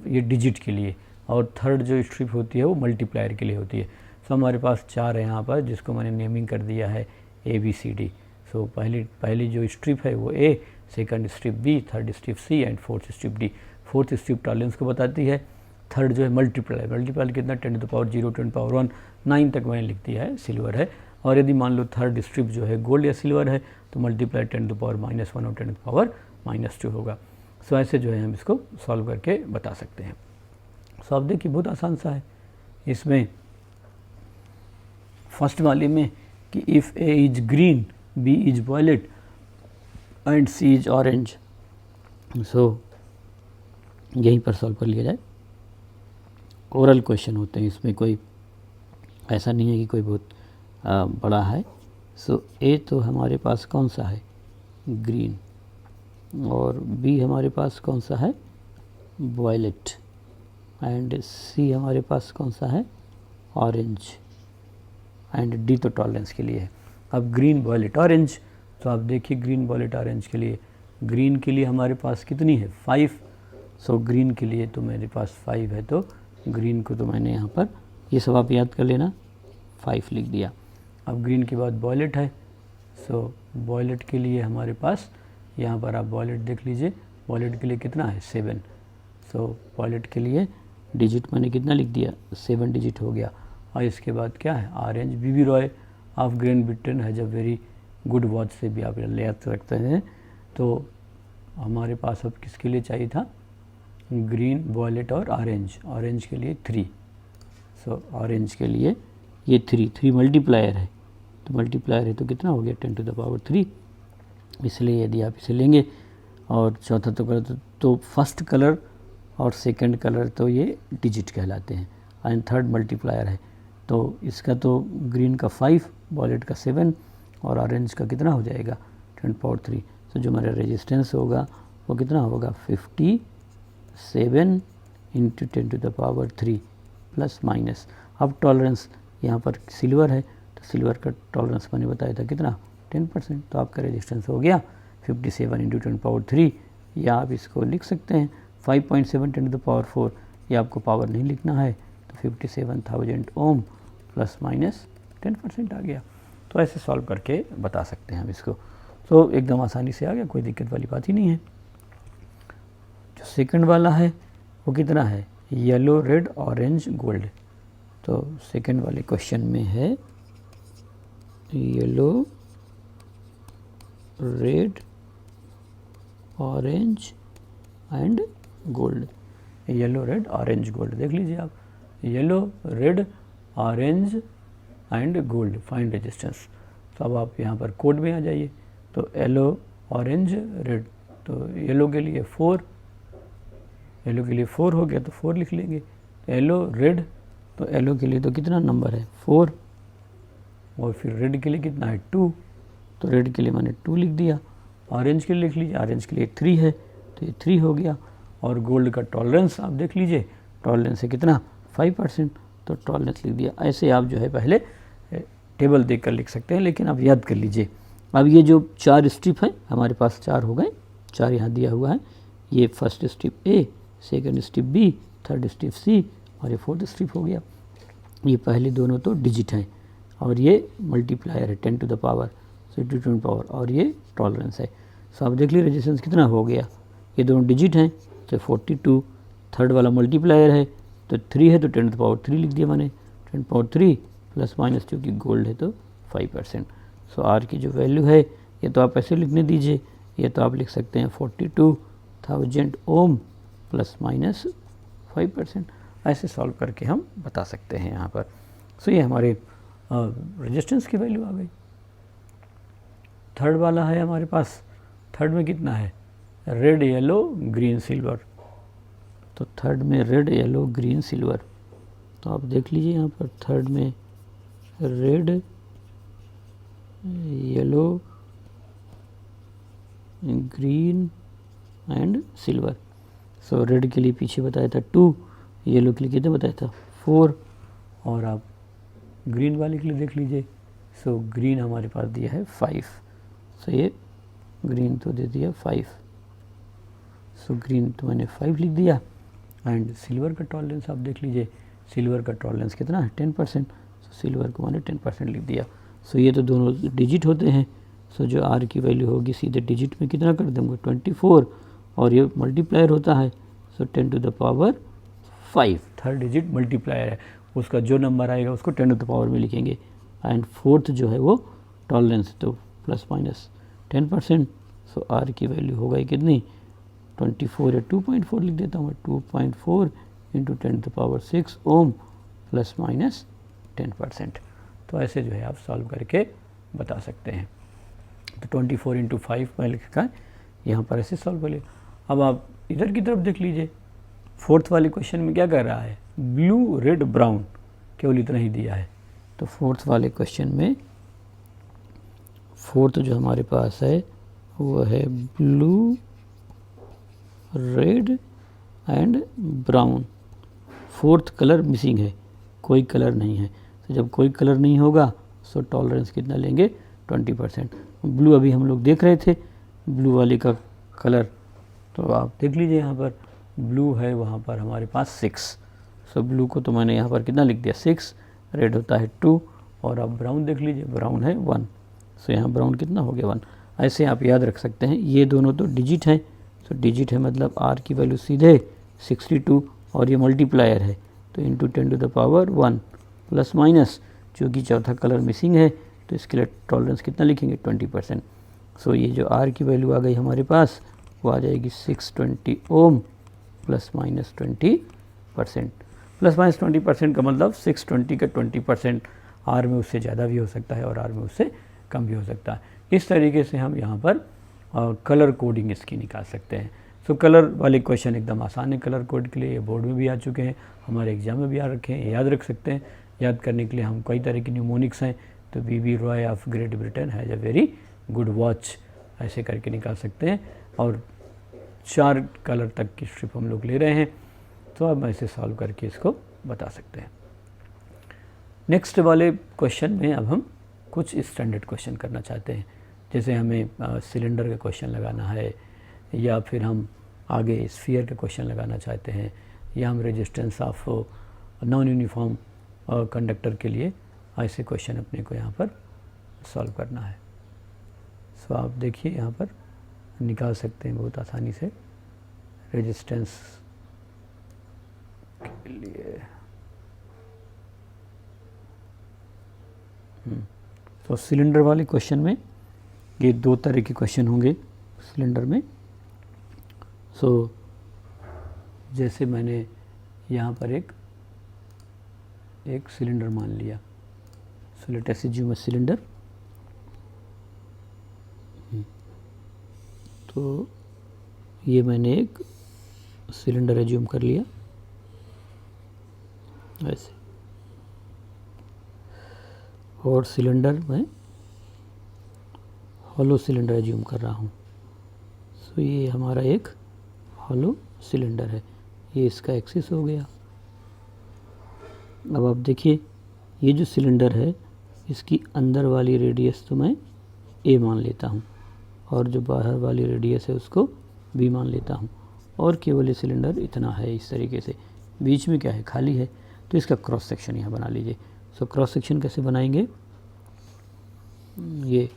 ये डिजिट के लिए, और थर्ड जो स्ट्रिप होती है वो मल्टीप्लायर के लिए होती है। सो हमारे पास 4 है यहाँ पर, जिसको मैंने नेमिंग कर दिया है ABCD। सो पहली जो स्ट्रिप है वो A, second strip B, third strip C and fourth strip D। Fourth strip tolerance को बताती है। थर्ड जो है मल्टीप्लायर कितना 10 टू पावर 0, 10 टू पावर 1, 9 तक मैंने लिख दिया है, सिल्वर है। और यदि मान लो थर्ड स्ट्रिप जो है गोल्ड या सिल्वर है तो मल्टीप्लाई 10 टू पावर -1 और 10 टू पावर -2 होगा। सो ऐसे जो है हम इसको सॉल्व करके बता सकते हैं। सो आप देखिए बहुत आसान सा है। इसमें फर्स्ट वाले में कि if A is green, B is violet and C is orange, so यहीं पर सॉल्व कर लिया जाए। ओरल क्वेश्चन होते हैं, इसमें कोई ऐसा नहीं है कि कोई बहुत बड़ा है। सो A तो हमारे पास कौन सा है ग्रीन, और B हमारे पास कौन सा है वॉयलेट, एंड C हमारे पास कौन सा है ऑरेंज, एंड D तो टॉलरेंस के लिए है। अब ग्रीन वॉयलेट ऑरेंज, तो आप देखिए ग्रीन वॉयलेट ऑरेंज के लिए, ग्रीन के लिए हमारे पास कितनी है 5। सो ग्रीन के लिए तो मेरे पास 5 है, तो ग्रीन को तो मैंने यहाँ पर ये सब आप याद कर लेना 5 लिख दिया। अब ग्रीन के बाद वॉयलेट है। सो वॉयलेट के लिए हमारे पास यहाँ पर आप वॉयलेट देख लीजिए, वॉयलेट के लिए कितना है 7। सो वॉयलेट के लिए डिजिट मैंने कितना लिख दिया 7 डिजिट हो गया। और इसके बाद क्या है orange, BB Roy of Great Britain has a very good watch से भी आप याद रखते हैं। तो हमारे पास अब किसके लिए चाहिए था ग्रीन, वॉयलेट और ऑरेंज। ऑरेंज के लिए 3। सो ऑरेंज के लिए ये 3 मल्टीप्लायर है, तो मल्टीप्लायर है तो कितना हो गया 10 टू द पावर 3। इसलिए यदि आप इसे लेंगे और चौथा तो कलर तो फर्स्ट कलर और सेकंड कलर तो ये डिजिट कहलाते हैं, एंड थर्ड मल्टीप्लायर है। तो इसका तो ग्रीन का 5, वॉयलेट का 7 और ऑरेंज का कितना हो जाएगा 10⁻³ तो जो हमारा रेजिस्टेंस होगा वो कितना होगा 57 इंटू 10⁻³ प्लस माइनस। अब टॉलरेंस यहाँ पर सिल्वर है तो सिल्वर का टॉलरेंस मैंने बताया था कितना 10%, तो आपका रेजिस्टेंस हो गया 57 इंटू 10⁻³ या आप इसको लिख सकते हैं 5.7 10⁻⁴, या आपको पावर नहीं लिखना है तो 57,000 ओम प्लस माइनस 10% आ गया। तो ऐसे सॉल्व करके बता सकते हैं हम इसको, तो एकदम आसानी से आ गया, कोई दिक्कत वाली बात ही नहीं है। जो सेकंड वाला है वो कितना है येलो रेड ऑरेंज गोल्ड। तो सेकंड वाले क्वेश्चन में है yellow red orange and gold, yellow red orange gold देख लीजिए आप, yellow red orange and gold find resistance. तो अब आप यहाँ पर कोड में आ जाइए, तो येलो ऑरेंज रेड, तो येलो के लिए 4, येलो के लिए 4 हो गया तो 4 लिख लेंगे। येलो रेड, तो येलो के लिए तो कितना नंबर है 4, और फिर रेड के लिए कितना है 2, तो रेड के लिए मैंने 2 लिख दिया। ऑरेंज के लिए लिख लीजिए, ऑरेंज के लिए 3 है तो ये 3 हो गया। और गोल्ड का टॉलरेंस आप देख लीजिए, टॉलरेंस है कितना 5%, तो टॉलरेंस लिख दिया। ऐसे आप जो है पहले टेबल देखकर लिख सकते हैं, लेकिन आप याद कर लीजिए। अब ये जो 4 स्ट्रिप है हमारे पास 4 हो गए, 4 यहाँ दिया हुआ है, ये first strip A, second strip B, third strip C और ये फोर्थ स्ट्रिप हो गया। ये पहले दोनों तो डिजिट हैं और ये मल्टीप्लायर है 10 टू द पावर 62 पावर, और ये टॉलरेंस है। सो आप देख लीजिए रेजिस्टेंस कितना हो गया, ये दोनों डिजिट हैं तो 42, थर्ड वाला मल्टीप्लायर है तो 3 है तो 10 टू द पावर 3 लिख दिया मैंने, 10⁻³ प्लस माइनस चूँकि गोल्ड है तो 5%। सो आर की जो वैल्यू है ये तो आप ऐसे लिखने दीजिए, ये तो आप लिख सकते हैं 42,000 ओम प्लस माइनस 5%। ऐसे सॉल्व करके हम बता सकते हैं यहाँ पर। सो ये हमारे रेजिस्टेंस की वैल्यू आ गई। थर्ड वाला है हमारे पास, थर्ड में कितना है रेड येलो ग्रीन सिल्वर, तो थर्ड में रेड येलो ग्रीन सिल्वर, तो आप देख लीजिए यहाँ पर थर्ड में red yellow green and silver. So red के लिए पीछे बताया था 2, येलो के लिए कितने बताया था 4, और आप ग्रीन वाले के लिए देख लीजिए। सो ग्रीन हमारे पास दिया है 5, सो ये ग्रीन तो दे दिया 5, सो ग्रीन तो मैंने 5 लिख दिया। एंड सिल्वर का टॉलरेंस आप देख लीजिए, सिल्वर का टॉलरेंस कितना है 10%, सो सिल्वर को मैंने 10% लिख दिया। सो ये तो दोनों डिजिट होते हैं, सो जो आर की वैल्यू होगी सीधे डिजिट में कितना कर देंगे 24, और ये मल्टीप्लायर होता है so 10 to the power 5, third digit multiplier है, उसका जो नंबर आएगा उसको 10 टू द पावर में लिखेंगे। एंड फोर्थ जो है वो टॉलरेंस, तो प्लस माइनस 10%। सो आर की वैल्यू होगा कितनी 24 या 2.4 लिख देता हूँ मैं, 2.4 into 10 to the power 6 ohm plus minus 10%। तो ऐसे जो है आप सॉल्व करके बता सकते हैं। तो 24 इंटू 5 में लिखा है यहाँ पर, ऐसे सॉल्व कर लिया। अब आप इधर की तरफ देख लीजिए, फोर्थ वाले क्वेश्चन में क्या कर रहा है ब्लू रेड ब्राउन, केवल इतना ही दिया है। तो फोर्थ वाले क्वेश्चन में फोर्थ जो हमारे पास है वो है blue red and brown, fourth colour missing है, कोई कलर नहीं है। तो जब कोई कलर नहीं होगा सो टॉलरेंस कितना लेंगे 20%। ब्लू अभी हम लोग देख रहे थे, ब्लू वाले का कलर तो आप देख लीजिए यहाँ पर ब्लू है वहाँ पर हमारे पास 6, सो ब्लू को तो मैंने यहाँ पर कितना लिख दिया 6, रेड होता है 2, और आप ब्राउन देख लीजिए ब्राउन है 1, सो यहाँ ब्राउन कितना हो गया 1। ऐसे आप याद रख सकते हैं, ये दोनों तो डिजिट हैं, सो डिजिट है मतलब आर की वैल्यू सीधे 62, और ये मल्टीप्लायर है तो into 10 to the power 1 plus minus, चूँकि चौथा कलर मिसिंग है तो इसके लिए टॉलरेंस कितना लिखेंगे 20%। सो ये जो आर की वैल्यू आ गई हमारे पास वो आ जाएगी 620 ओम प्लस माइनस 20%। प्लस माइनस 20% का मतलब 620 का 20%, आर में उससे ज़्यादा भी हो सकता है और आर में उससे कम भी हो सकता है। इस तरीके से हम यहाँ पर कलर कोडिंग इसकी निकाल सकते हैं। सो कलर वाले क्वेश्चन एकदम आसान है, कलर कोड के लिए ये बोर्ड में भी आ चुके हैं, हमारे एग्जाम में भी आ रखे हैं, याद रख सकते हैं। याद करने के लिए हम कई तरह की न्यूमोनिक्स हैं, तो BB Roy of Great Britain has a very good watch, ऐसे करके निकाल सकते हैं। और 4 कलर तक की स्ट्रिप हम लोग ले रहे हैं, तो अब ऐसे सॉल्व करके इसको बता सकते हैं। नेक्स्ट वाले क्वेश्चन में अब हम कुछ स्टैंडर्ड क्वेश्चन करना चाहते हैं, जैसे हमें सिलेंडर का क्वेश्चन लगाना है, या फिर हम आगे स्फीयर का क्वेश्चन लगाना चाहते हैं, या हम resistance of non uniform conductor के लिए ऐसे क्वेश्चन अपने को यहाँ पर सॉल्व करना है। सो आप देखिए यहाँ पर निकाल सकते हैं बहुत आसानी से रेजिस्टेंस के लिए। तो सिलेंडर वाले क्वेश्चन में ये 2 तरह के क्वेश्चन होंगे सिलेंडर में। सो जैसे मैंने यहाँ पर एक सिलेंडर मान लिया, so let us assume a cylinder. तो ये मैंने एक सिलेंडर एज्यूम कर लिया ऐसे, और सिलेंडर में हॉलो सिलेंडर एज्यूम कर रहा हूँ। सो ये हमारा एक हॉलो सिलेंडर है, ये इसका एक्सिस हो गया। अब आप देखिए ये जो सिलेंडर है इसकी अंदर वाली रेडियस तो मैं ए मान लेता हूँ, और जो बाहर वाली रेडियस है उसको बी मान लेता हूँ, और केवल ये सिलेंडर इतना है इस तरीके से, बीच में क्या है, खाली है। तो इसका क्रॉस सेक्शन यहाँ बना लीजिए। सो क्रॉस सेक्शन कैसे बनाएंगे, ये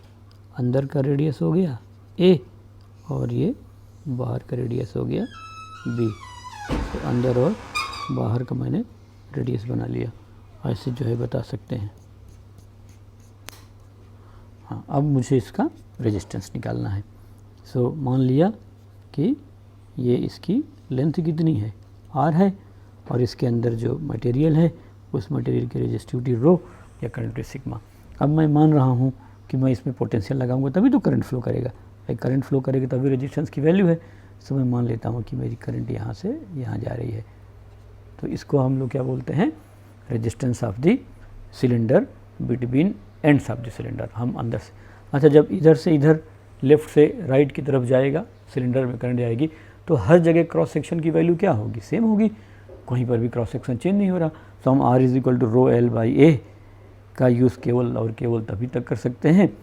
अंदर का रेडियस हो गया ए, और ये बाहर का रेडियस हो गया बी। तो अंदर और बाहर का मैंने रेडियस बना लिया, ऐसे जो है बता सकते हैं। हाँ, अब मुझे इसका रेजिस्टेंस निकालना है। सो मान लिया कि ये इसकी लेंथ कितनी है, आर है, और इसके अंदर जो मटेरियल है उस मटेरियल की रेजिस्टिविटी रो या करंट सिग्मा। अब मैं मान रहा हूँ कि मैं इसमें पोटेंशियल लगाऊंगा तभी तो करंट फ्लो करेगा, भाई करंट फ्लो करेगा तभी रेजिस्टेंस की वैल्यू है। सो मैं मान लेता हूँ कि मेरी करंट यहाँ से यहाँ जा रही है, तो इसको हम लोग क्या बोलते हैं, resistance of the cylinder between ends of the cylinder. हम अंदर से, अच्छा जब इधर से इधर लेफ़्ट से राइट की तरफ जाएगा, सिलेंडर में करंट जाएगी, तो हर जगह क्रॉस सेक्शन की वैल्यू क्या होगी, सेम होगी, कहीं पर भी क्रॉस सेक्शन चेंज नहीं हो रहा। तो हम R is equal to rho L by A का यूज़ केवल और केवल तभी तक कर सकते हैं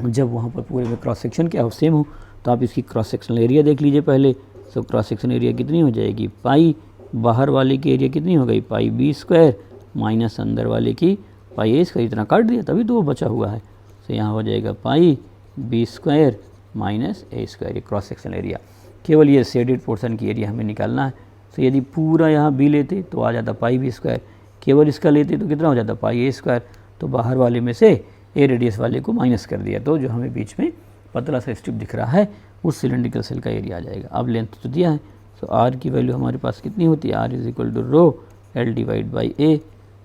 जब वहाँ पर पूरे में क्रॉस सेक्शन क्या हो, सेम हो। तो आप इसकी क्रॉस सेक्शनल एरिया देख लीजिए पहले। सो क्रॉस सेक्शन एरिया कितनी हो जाएगी, पाई, बाहर वाले की एरिया कितनी हो गई, पाई बी स्क्वायर, माइनस अंदर वाले की पाई ए स्क्वायर। इतना काट दिया तभी तो वो बचा हुआ है। तो यहाँ हो जाएगा पाई बी स्क्वायर माइनस ए स्क्वायर, ये क्रॉस सेक्शनल एरिया। केवल ये शेडेड पोर्शन की एरिया हमें निकालना है। तो यदि पूरा यहाँ बी लेते तो आ जाता पाई बी स्क्वायर, केवल इसका लेते तो कितना हो जाता, पाई ए स्क्वायर। तो बाहर वाले में से ए रेडियस वाले को माइनस कर दिया, तो जो हमें बीच में पतला सा स्ट्रिप दिख रहा है उस सिलेंड्रिकल सेल का एरिया आ जाएगा। अब लेंथ तो दिया है, तो आर की वैल्यू हमारे पास कितनी होती है, R is equal to rho L divide by A.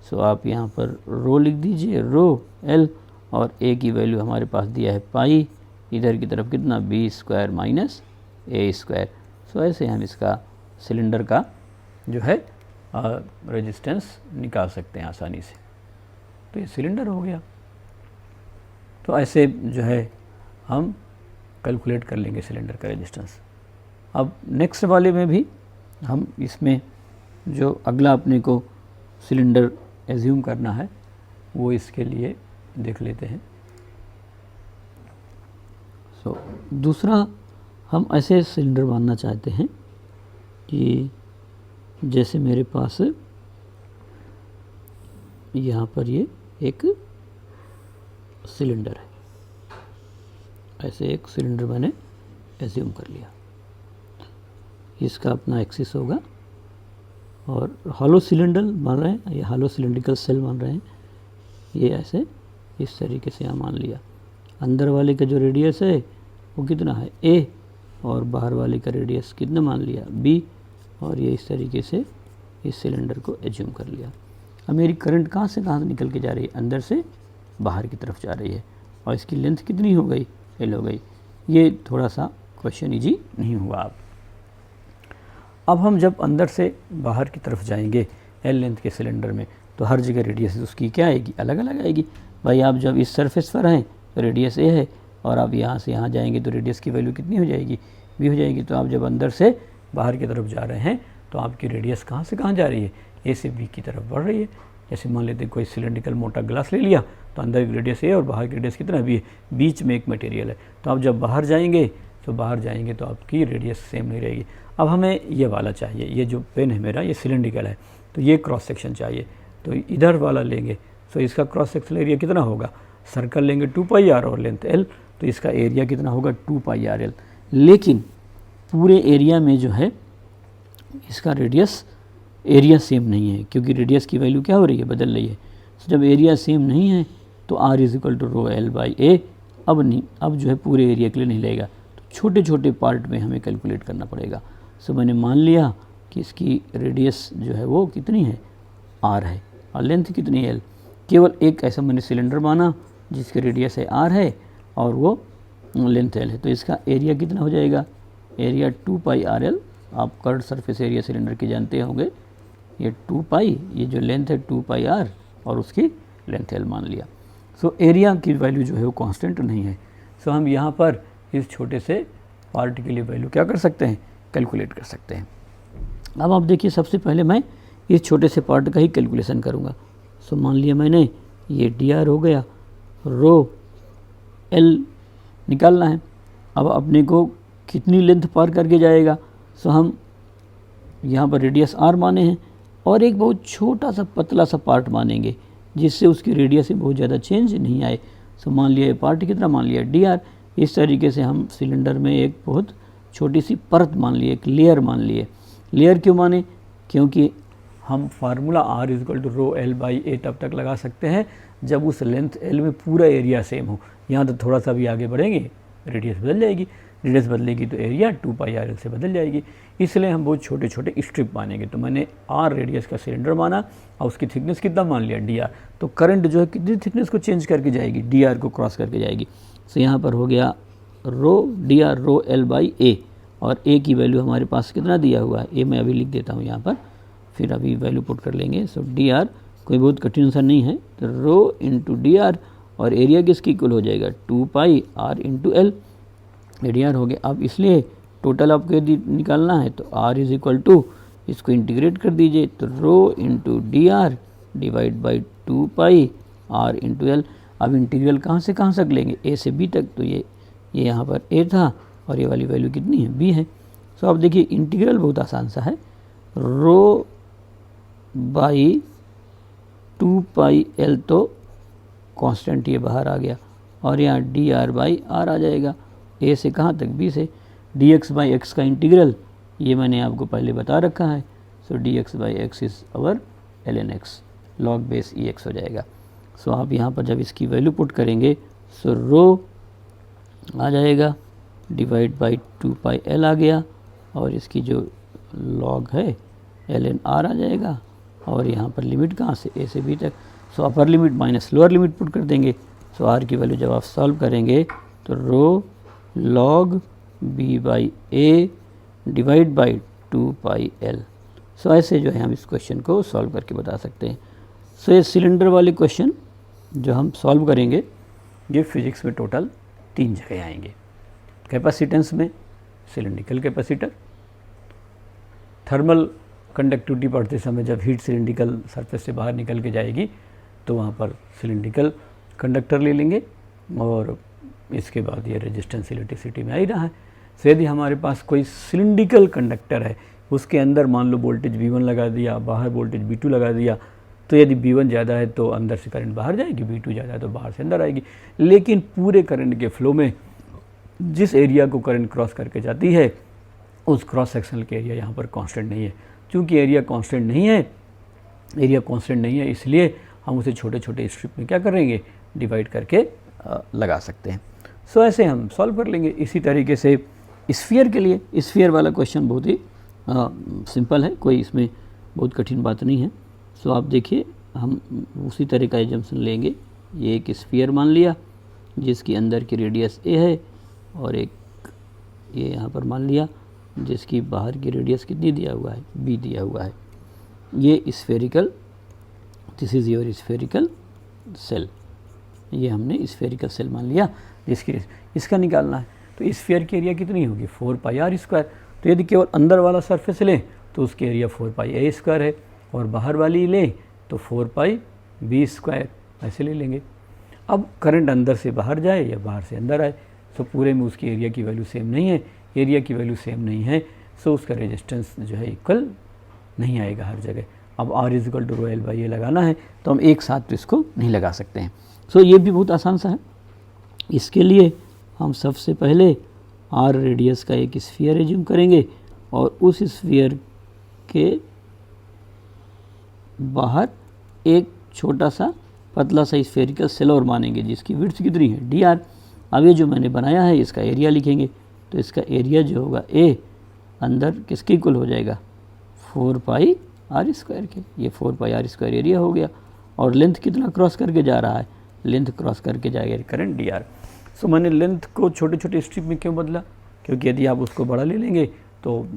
So आप यहाँ पर रो लिख दीजिए, रो एल, और ए की वैल्यू हमारे पास दिया है पाई, इधर की तरफ कितना, बी स्क्वायर माइनस ए स्क्वायर। सो ऐसे हम इसका सिलेंडर का जो है रेजिस्टेंस निकाल सकते हैं आसानी से। तो ये सिलेंडर हो गया। तो ऐसे जो है हम कैलकुलेट कर लेंगे सिलेंडर का रेजिस्टेंस। अब नेक्स्ट वाले में भी हम इसमें जो अगला अपने को सिलेंडर एज्यूम करना है वो इसके लिए देख लेते हैं। सो दूसरा हम ऐसे सिलेंडर मानना चाहते हैं कि जैसे मेरे पास यहाँ पर ये एक सिलेंडर है, ऐसे एक सिलेंडर मैंने एज्यूम कर लिया, इसका अपना एक्सिस होगा, और हॉलो सिलेंडर मान रहे हैं, ये हॉलो सिलेंड्रिकल सेल मान रहे हैं, ये ऐसे इस तरीके से यहाँ मान लिया। अंदर वाले का जो रेडियस है वो कितना है, ए, और बाहर वाले का रेडियस कितना मान लिया, बी, और ये इस तरीके से इस सिलेंडर को एज्यूम कर लिया। अब मेरी करंट कहाँ से निकल के जा रही है, अंदर से बाहर की तरफ जा रही है, और इसकी लेंथ कितनी हो गई, एल हो गई। ये थोड़ा सा क्वेश्चन इजी नहीं हुआ। अब हम जब अंदर से बाहर की तरफ जाएंगे एल लेंथ के सिलेंडर में, तो हर जगह रेडियस उसकी क्या आएगी, अलग अलग आएगी। भाई आप जब इस सरफेस पर हैं तो रेडियस ए है, और आप यहाँ से यहाँ जाएंगे तो रेडियस की वैल्यू कितनी हो जाएगी, बी हो जाएगी। तो आप जब अंदर से बाहर की तरफ जा रहे हैं तो आपकी रेडियस कहाँ से कहाँ जा रही है, ए से बी की तरफ बढ़ रही है। जैसे मान लेते हैं कोई सिलेंड्रिकल मोटा ग्लास ले लिया, तो अंदर की रेडियस ए और बाहर की रेडियस कितना बी है, बीच में एक मटेरियल है। तो आप जब बाहर जाएंगे तो आपकी रेडियस सेम नहीं रहेगी। अब हमें ये वाला चाहिए, ये जो पेन है मेरा ये सिलेंड्रिकल है, तो ये क्रॉस सेक्शन चाहिए, तो इधर वाला लेंगे। तो इसका क्रॉस सेक्शन एरिया कितना होगा, सर्कल लेंगे 2πr और लेंथ l, तो इसका एरिया कितना होगा 2πrl। लेकिन पूरे एरिया में जो है इसका रेडियस एरिया सेम नहीं है, क्योंकि रेडियस की वैल्यू क्या हो रही है, बदल रही है। तो जब एरिया सेम नहीं है तो r is equal to ρl/a। अब जो है पूरे एरिया के लिए नहीं लगेगा, तो छोटे छोटे पार्ट में हमें कैलकुलेट करना पड़ेगा। सो मैंने मान लिया कि इसकी रेडियस जो है वो कितनी है, r है, और लेंथ कितनी है l। केवल एक ऐसा मैंने सिलेंडर माना जिसकी रेडियस है r है और वो लेंथ l है, तो इसका एरिया कितना हो जाएगा, एरिया 2πrl। आप कर्व सरफेस एरिया सिलेंडर के जानते होंगे, ये 2π, ये जो लेंथ है 2πr और उसकी लेंथ l मान लिया। सो एरिया की वैल्यू जो है वो कांस्टेंट नहीं है। सो हम यहाँ पर इस छोटे से पार्ट के लिए वैल्यू क्या कर सकते हैं, कैलकुलेट कर सकते हैं। अब आप देखिए, सबसे पहले मैं इस छोटे से पार्ट का ही कैलकुलेशन करूँगा। सो मान लिया मैंने ये dr हो गया, रो l निकालना है। अब अपने को कितनी लेंथ पार करके जाएगा, सो हम यहाँ पर रेडियस r माने हैं और एक बहुत छोटा सा पतला सा पार्ट मानेंगे जिससे उसकी रेडियस में बहुत ज़्यादा चेंज नहीं आए। सो मान लिया ये पार्ट कितना मान लिया dr। इस तरीके से हम सिलेंडर में एक बहुत छोटी सी परत मान लिए, एक लेयर मान लिए। लेयर क्यों माने, क्योंकि हम formula r is equal to ρl/a तब तक लगा सकते हैं जब उस लेंथ l में पूरा एरिया सेम हो। यहाँ तो थोड़ा सा भी आगे बढ़ेंगे रेडियस बदल जाएगी, रेडियस बदलेगी तो एरिया 2πrl से बदल जाएगी। इसलिए हम बहुत छोटे छोटे स्ट्रिप मानेंगे। तो मैंने r रेडियस का सिलेंडर माना और उसकी थिकनेस कितना मान लिया, dr। तो करंट जो है कितनी थिकनेस को चेंज करके जाएगी, dr को क्रॉस करके जाएगी। तो यहाँ पर हो गया dr ρl/a, और a की वैल्यू हमारे पास कितना दिया हुआ है, a मैं अभी लिख देता हूँ यहाँ पर, फिर अभी वैल्यू पुट कर लेंगे। सो dr कोई बहुत कठिन सा नहीं है, तो रो इंटू dr, और एरिया किसकी इक्वल हो जाएगा 2πr इंटू l, dr हो गया। अब इसलिए टोटल आपको यदि निकालना है तो r इज़ इक्वल टू, इसको इंटीग्रेट कर दीजिए, तो rho into dr divide by 2πr into l। अब इंटीग्रल कहाँ से कहाँ तक लेंगे, a से b तक, तो ये यहाँ पर a था और ये वाली वैल्यू कितनी है, b है। सो अब देखिए इंटीग्रल बहुत आसान सा है, रो बाई 2πl तो कांस्टेंट ये बाहर आ गया, और यहाँ dr बाई r आ जाएगा, a से कहाँ तक, b से। dx बाई x का इंटीग्रल ये मैंने आपको पहले बता रखा है। सो dx by x is our ln x, log base ex हो जाएगा। सो आप यहाँ पर जब इसकी वैल्यू पुट करेंगे, सो रो आ जाएगा डिवाइड बाई 2πl आ गया, और इसकी जो लॉग है ln r आ जाएगा, और यहाँ पर लिमिट कहाँ से, a से b तक। So upper limit minus lower limit put कर देंगे। सो r की वैल्यू जब आप सॉल्व करेंगे तो rho log b by a divide by 2πl। So ऐसे जो है हम इस क्वेश्चन को सॉल्व करके बता सकते हैं। सो ये सिलेंडर वाले क्वेश्चन जो हम सॉल्व करेंगे, ये फिजिक्स में टोटल 3 जगह आएंगे। कैपेसिटेंस में सिलेंड्रिकल कैपेसिटर, थर्मल कंडक्टिविटी पढ़ते समय जब हीट सिलेंड्रिकल सरफेस से बाहर निकल के जाएगी तो वहाँ पर सिलेंड्रिकल कंडक्टर ले लेंगे, और इसके बाद ये रेजिस्टेंस इलेक्ट्रिसिटी में आ ही रहा है। तो यदि हमारे पास कोई सिलेंड्रिकल कंडक्टर है, उसके अंदर मान लो वोल्टेज V1 लगा दिया, बाहर वोल्टेज V2 लगा दिया, तो यदि V1 ज़्यादा है तो अंदर से करंट बाहर जाएगी, V2 ज़्यादा है तो बाहर से अंदर आएगी। लेकिन पूरे करंट के फ्लो में जिस एरिया को करंट क्रॉस करके जाती है, उस क्रॉस सेक्शनल के एरिया यहाँ पर कांस्टेंट नहीं है। चूँकि एरिया कांस्टेंट नहीं है, इसलिए हम उसे छोटे छोटे स्ट्रिप में क्या करेंगे, डिवाइड करके लगा सकते हैं। सो ऐसे हम सॉल्व कर लेंगे। इसी तरीके से स्फीयर के लिए, स्फीयर वाला क्वेश्चन बहुत ही सिंपल है, कोई इसमें बहुत कठिन बात नहीं है। सो आप देखिए, हम उसी तरह का एजम्पशन लेंगे। ये एक स्फीयर मान लिया जिसकी अंदर की रेडियस a है, और एक ये यहाँ पर मान लिया जिसकी बाहर की रेडियस कितनी दिया हुआ है, b दिया हुआ है। ये spherical this is your spherical shell, ये हमने स्फेरिकल सेल मान लिया जिसकी इसका निकालना है। तो स्फीयर की एरिया कितनी होगी 4πr²। तो यदि केवल अंदर वाला सरफेस लें तो उसकी एरिया 4πa² है, और बाहर वाली लें तो 4πb², ऐसे ले लेंगे। अब करंट अंदर से बाहर जाए या बाहर से अंदर आए, सो पूरे में उसकी एरिया की वैल्यू सेम नहीं है, एरिया की वैल्यू सेम नहीं है, सो उसका रेजिस्टेंस जो है इक्वल नहीं आएगा हर जगह। अब R = ρl/a लगाना है तो हम एक साथ तो इसको नहीं लगा सकते हैं। सो ये भी बहुत आसान सा है। इसके लिए हम सबसे पहले R रेडियस का एक स्फीयर एज्यूम करेंगे और उस स्फीयर के बाहर एक छोटा सा पतला सा स्फेरिकल सेल और मानेंगे जिसकी विड्थ कितनी है dr। अब ये जो मैंने बनाया है इसका एरिया लिखेंगे, तो इसका एरिया जो होगा a अंदर किसके इक्वल हो जाएगा 4πr² के, ये 4πr² एरिया हो गया। और लेंथ कितना क्रॉस करके जा रहा है, लेंथ क्रॉस करके जाएगा करंट dr। सो मैंने लेंथ को छोटे छोटे स्ट्रिप में क्यों बदला, क्योंकि यदि आप उसको बड़ा ले लेंगे तो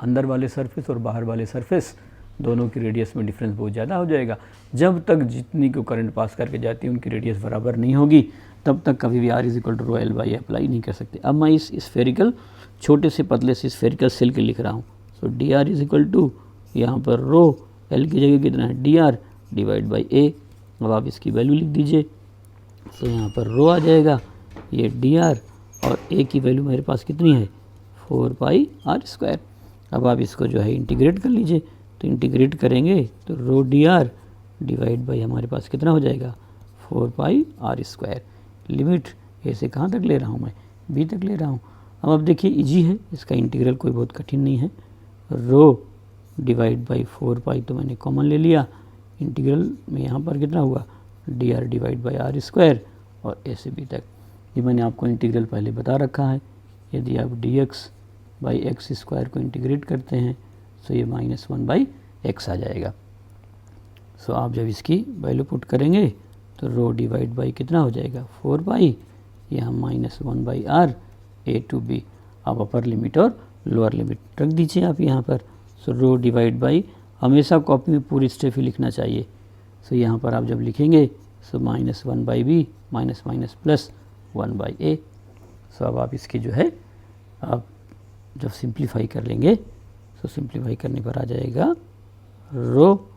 अंदर वाले सरफेस और बाहर वाले सरफेस दोनों की रेडियस में डिफरेंस बहुत ज़्यादा हो जाएगा। जब तक जितनी को करंट पास करके जाती है उनकी रेडियस बराबर नहीं होगी तब तक कभी भी R = ρl/a अप्लाई नहीं कर सकते। अब मैं इस स्फेरिकल छोटे से पतले से स्फेरिकल सेल के लिख रहा हूँ। सो dr = यहाँ पर रो l की जगह कितना है dr/a। अब आप इसकी वैल्यू लिख दीजिए। तो यहाँ पर रो आ जाएगा, ये dr और a की वैल्यू मेरे पास कितनी है 4πr²। अब आप इसको जो है इंटीग्रेट कर लीजिए, तो इंटीग्रेट करेंगे तो रो dr/ हमारे पास कितना हो जाएगा 4πr²। लिमिट ए से कहाँ तक ले रहा हूँ मैं b तक ले रहा हूँ। अब देखिए इजी है, इसका इंटीग्रल कोई बहुत कठिन नहीं है। रो /4π तो मैंने कॉमन ले लिया, इंटीग्रल में यहाँ पर कितना हुआ dr/r² और a से b तक। ये मैंने आपको इंटीग्रल पहले बता रखा है। यदि आप dx/x² को इंटीग्रेट करते हैं तो ये -1/x आ जाएगा। सो आप जब इसकी वैल्यू पुट करेंगे तो रो / कितना हो जाएगा 4π, यहाँ -1/r a to b। आप अपर लिमिट और लोअर लिमिट रख दीजिए आप यहाँ पर। सो रो / हमेशा कॉपी में पूरी स्टेप ही लिखना चाहिए। सो यहाँ पर आप जब लिखेंगे सो -1/b +1/a। सो अब आप इसकी जो है आप जब सिंप्लीफाई कर लेंगे तो सिंप्लीफाई करने पर आ जाएगा रो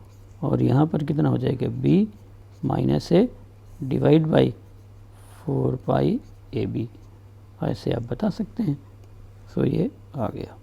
और यहाँ पर कितना हो जाएगा b -a / 4πab, ऐसे आप बता सकते हैं। सो ये आ गया।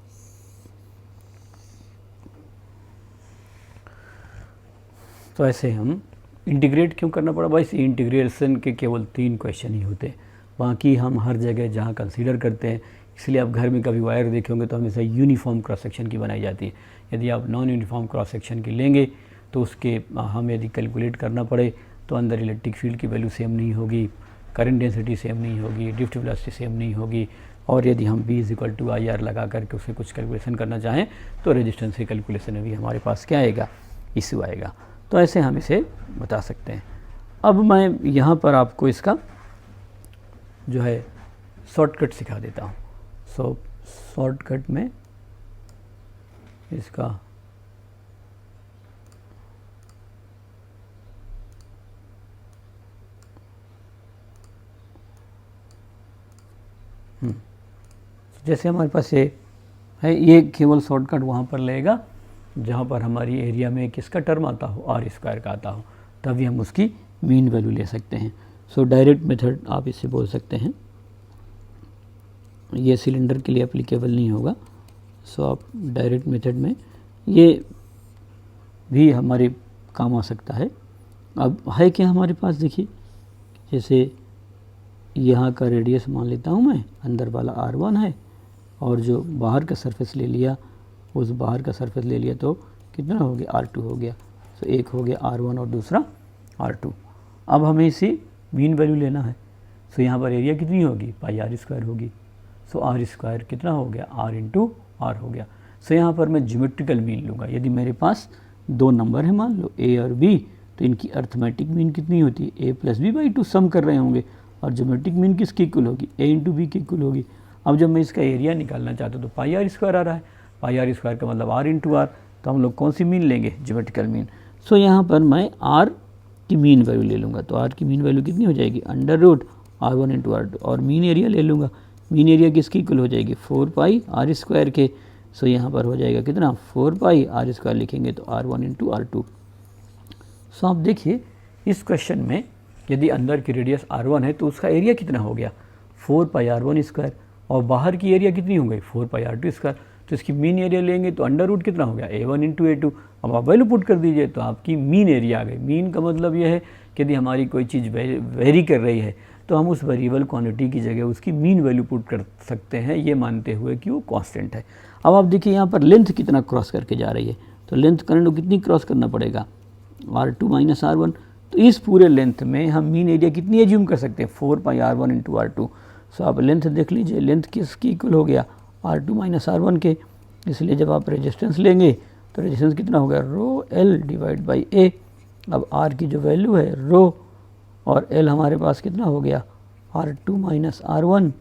तो ऐसे हम इंटीग्रेट क्यों करना पड़ा भाई, इंटीग्रेशन के केवल 3 क्वेश्चन ही होते हैं, बाकी हम हर जगह जहाँ कंसीडर करते हैं। इसलिए आप घर में कभी वायर देखे होंगे तो हमेशा यूनिफॉर्म क्रॉस सेक्शन की बनाई जाती है। यदि आप नॉन यूनिफॉर्म क्रॉस सेक्शन की लेंगे तो उसके हम यदि कैलकुलेट करना पड़े तो अंदर इलेक्ट्रिक फील्ड की वैल्यू सेम नहीं होगी, करंट डेंसिटी सेम नहीं होगी, ड्रिफ्ट वेलोसिटी सेम नहीं होगी। और यदि हम B = IR लगा करके उससे कुछ कैलकुलेशन करना चाहें तो रेजिस्टेंस के कैलकुलेशन में भी हमारे पास क्या आएगा इशू आएगा। तो ऐसे हम इसे बता सकते हैं। अब मैं यहाँ पर आपको इसका जो है शॉर्टकट सिखा देता हूँ। सो शॉर्टकट में इसका जैसे हमारे पास ये है, ये केवल शॉर्टकट वहाँ पर लेगा जहाँ पर हमारी एरिया में किसका टर्म आता हो R² का आता हो, तभी हम उसकी मीन वैल्यू ले सकते हैं। सो डायरेक्ट मेथड आप इसे बोल सकते हैं। ये सिलेंडर के लिए एप्लीकेबल नहीं होगा। सो आप डायरेक्ट मेथड में ये भी हमारे काम आ सकता है। अब है क्या हमारे पास, देखिए जैसे यहाँ का रेडियस मान लेता हूँ मैं, अंदर वाला R1 है और जो बाहर का सरफेस ले लिया उस बाहर का सरफेस ले लिया तो कितना हो गया R2 हो गया। सो एक हो गया R1 और दूसरा R2। अब हमें इसी मीन वैल्यू लेना है। सो यहाँ पर एरिया कितनी होगी πr² होगी। सो R² कितना हो गया R × R हो गया। सो यहाँ पर मैं ज्योमेट्रिकल मीन लूँगा। यदि मेरे पास 2 नंबर है मान लो A और B, तो इनकी अर्थमेटिक मीन कितनी होती है a + b/2 सम कर रहे होंगे और ज्योमेट्रिक मीन किसकी इक्वल होगी a × b की इक्वल होगी। अब जब मैं इसका एरिया निकालना चाहता हूँ तो πr² आ रहा है, πr² का मतलब R × R, तो हम लोग कौन सी मीन लेंगे ज्योमेट्रिकल मीन। सो यहाँ पर मैं आर की मीन वैल्यू ले लूँगा, तो आर की मीन वैल्यू कितनी हो जाएगी √R1 इंटू R2, और मीन एरिया ले लूँगा, मीन एरिया किसकी इक्वल हो जाएगी 4 पाई आर स्क्वायर के। सो यहाँ पर हो जाएगा कितना 4 पाई आर स्क्वायर लिखेंगे तो R1 इंटू R2। सो आप देखिए इस क्वेश्चन में यदि अंदर की रेडियस R1 है तो उसका एरिया कितना हो गया 4 पाई R1 स्क्वायर, और बाहर की एरिया कितनी हो गई 4 पाई R2 स्क्वायर। तो इसकी मीन एरिया लेंगे तो अंडर रूट कितना हो गया A1 इंटू A2। अब आप वैल्यू पुट कर दीजिए तो आपकी मीन एरिया आ गई। मीन का मतलब यह है कि यदि हमारी कोई चीज़ वेरी कर रही है तो हम उस वेरिएबल क्वांटिटी की जगह उसकी मीन वैल्यू पुट कर सकते हैं, ये मानते हुए कि वो कांस्टेंट है। अब आप देखिए यहाँ पर लेंथ कितना क्रॉस करके जा रही है, तो लेंथ करंट को कितनी क्रॉस करना पड़ेगा R2 माइनस R1। तो इस पूरे लेंथ में हम मीन एरिया कितनी एज्यूम कर सकते हैं 4 पाई R1 इंटू R2। सो आप लेंथ देख लीजिए, लेंथ किसकी इक्वल हो गया R2 माइनस R1 के, इसलिए जब आप रेजिस्टेंस लेंगे तो रेजिस्टेंस कितना हो गया ρL डिवाइड बाई A। अब R की जो वैल्यू है रो और L हमारे पास कितना हो गया R2 माइनस R1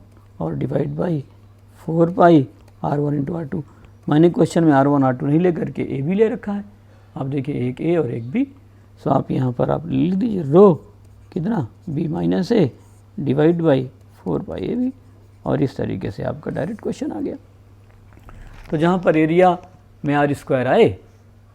और divide by 4 pi R1 into R2। मैंने क्वेश्चन में R1 R2 नहीं लेकर के A भी ले रखा है, आप देखिए एक A और एक B। सो आप यहाँ पर आप लिख दीजिए रो कितना B minus A divide by 4 pi AB, और इस तरीके से आपका डायरेक्ट क्वेश्चन आ गया। तो जहाँ पर एरिया में R स्क्वायर आए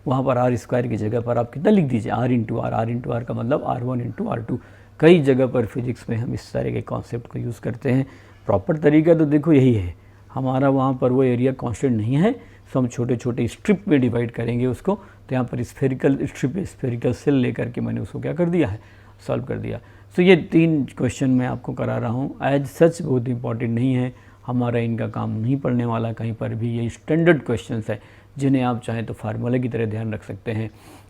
वहाँ पर R स्क्वायर की जगह पर आप कितना लिख दीजिए R इंटू R का मतलब R1 इंटू R2। कई जगह पर फिजिक्स में हम इस तरह के कॉन्सेप्ट को यूज़ करते हैं। प्रॉपर तरीका तो देखो यही है, हमारा वहाँ पर वो एरिया कांस्टेंट नहीं है, सो हम छोटे छोटे स्ट्रिप में डिवाइड करेंगे उसको। तो यहाँ पर स्फेरिकल स्ट्रिप स्फेरिकल सेल लेकर के मैंने उसको क्या कर दिया है सॉल्व कर दिया। सो ये 3 क्वेश्चन मैं आपको करा रहा हूँ, एज सच बहुत इंपॉर्टेंट नहीं है, हमारा इनका काम नहीं पड़ने वाला कहीं पर भी। ये स्टैंडर्ड क्वेश्चंस है जिन्हें आप चाहें तो फार्मूला की तरह ध्यान रख सकते हैं,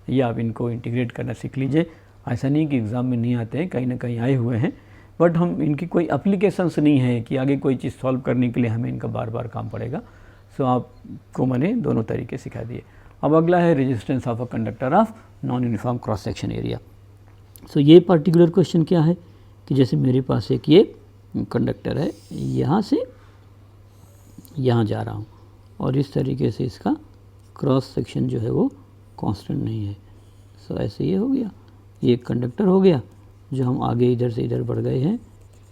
या आप इनको इंटीग्रेट करना सीख लीजिए। ऐसा नहीं कि एग्ज़ाम में नहीं आते हैं, कहीं ना कहीं आए हुए हैं, बट हम इनकी कोई एप्लीकेशंस नहीं है कि आगे कोई चीज़ सॉल्व करने के लिए हमें इनका बार बार काम पड़ेगा। सो आपको मैंने दोनों तरीके सिखा दिए। अब अगला है resistance of a conductor of non uniform cross section area. So ये पर्टिकुलर क्वेश्चन क्या है कि जैसे मेरे पास एक ये कंडक्टर है, यहाँ से यहाँ जा रहा हूँ, और इस तरीके से इसका क्रॉस सेक्शन जो है वो कांस्टेंट नहीं है। सो ऐसे ये हो गया, ये एक कंडक्टर हो गया, जो हम आगे इधर से इधर बढ़ गए हैं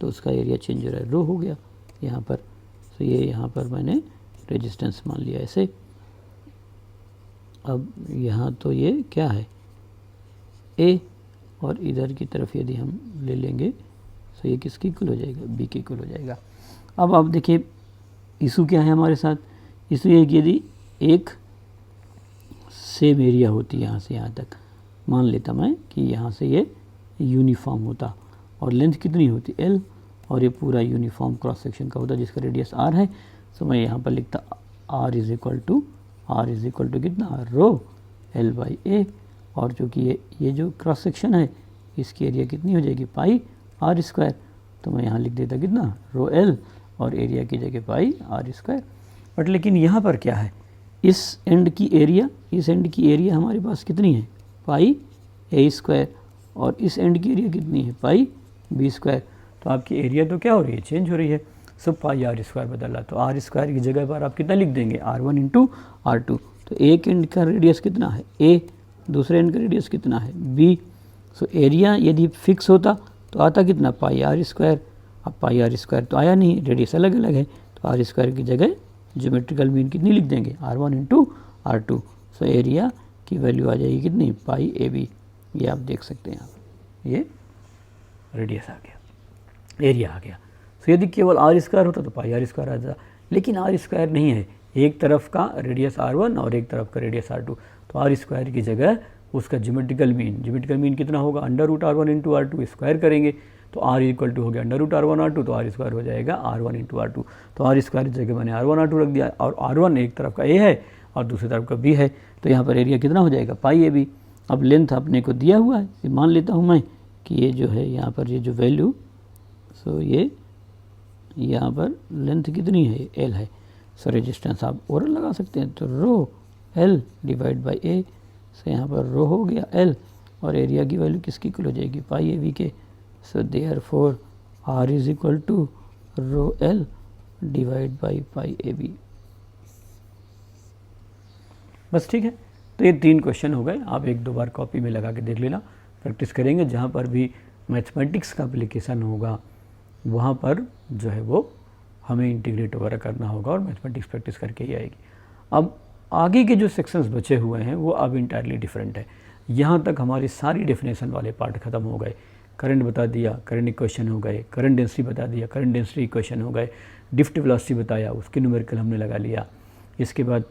तो उसका एरिया चेंज हो रहा है, रो हो गया यहाँ पर। सो ये यहाँ पर मैंने रेजिस्टेंस मान लिया ऐसे। अब यहाँ तो ये क्या है ए, और इधर की तरफ यदि हम ले लेंगे तो ये किसकी इक्वल हो जाएगा बी की इक्वल हो जाएगा। अब आप देखिए इशू क्या है हमारे साथ, इशू ये कि यदि एक सेम एरिया होती यहाँ से यहाँ तक, मान लेता मैं कि यहाँ से ये यूनिफॉर्म होता और लेंथ कितनी होती L, और ये पूरा यूनिफॉर्म क्रॉस सेक्शन का होता जिसका रेडियस R है। तो मैं यहाँ पर लिखता R इज़ इक्वल टू कितना रो L बाई A, और चूँकि ये जो क्रॉस सेक्शन है इसकी एरिया कितनी हो जाएगी पाई R स्क्वायर। तो मैं यहाँ लिख देता कितना रो L और एरिया की जगह पाई R स्क्वायर। बट लेकिन यहाँ पर क्या है, इस एंड की एरिया हमारे पास कितनी है पाई A स्क्वायर, और इस एंड की एरिया कितनी है पाई B स्क्वायर। तो आपकी एरिया तो क्या हो रही है चेंज हो रही है। सो पाई R स्क्वायर बदला, तो R स्क्वायर की जगह पर आप कितना लिख देंगे R1 इंटू R2। तो एक एंड का रेडियस कितना है A, दूसरे एंड का रेडियस कितना है B। सो एरिया यदि फिक्स होता तो आता कितना पाई R स्क्वायर। अब पाई R स्क्वायर तो आया नहीं, रेडियस अलग अलग है, तो R स्क्वायर की जगह ज्योमेट्रिकल मीन कितनी लिख देंगे R1 into R2। So area की वैल्यू आ जाएगी कितनी पाई AB। ये आप देख सकते हैं, यहाँ ये रेडियस आ गया, एरिया आ गया। सो यदि केवल R स्क्वायर होता तो पाई R स्क्वायर आ जाता, लेकिन R स्क्वायर नहीं है, एक तरफ का रेडियस R1 और एक तरफ का रेडियस R2। तो R स्क्वायर की जगह उसका ज्योमेट्रिकल मीन कितना होगा √R1 इंटू R2 स्क्वायर करेंगे तो R इक्वल टू हो गया √R1 R2, तो R स्क्वायर हो जाएगा R1 इंटू R2। तो R स्क्वायर की जगह मैंने R1 R2 रख दिया, और R1 एक तरफ का A है और दूसरी तरफ का B है, तो यहाँ पर एरिया कितना हो जाएगा पाई AB। अब लेंथ अपने को दिया हुआ है, मान लेता हूँ मैं कि ये जो है यहाँ पर ये जो वैल्यू, सो ये यहाँ पर लेंथ कितनी है L है। सो रेजिस्टेंस आप और लगा सकते हैं, तो रो L डिवाइड बाई A। सो यहाँ पर रो हो गया L और एरिया की वैल्यू किसकी इक्वल हो जाएगी पाई AB के। So therefore R is equal to rho L divide by pi AB। बस ठीक है, तो ये 3 क्वेश्चन हो गए, आप 1-2 बार कॉपी में लगा के देख लेना, प्रैक्टिस करेंगे। जहाँ पर भी मैथमेटिक्स का एप्लीकेशन होगा वहाँ पर जो है वो हमें इंटीग्रेट वगैरह करना होगा और मैथमेटिक्स प्रैक्टिस करके ही आएगी। अब आगे के जो सेक्शंस बचे हुए हैं वो अब इंटायरली डिफरेंट है। यहाँ तक हमारी सारी डेफिनेशन वाले पार्ट खत्म हो गए। करंट बता दिया, करंट इक्वेशन हो गए, करंट डेंसिटी बता दिया, करंट डेंसिटी इक्वेशन हो गए, ड्रिफ्ट वेलोसिटी बताया, उसके न्यूमेरिकल हमने लगा लिया। इसके बाद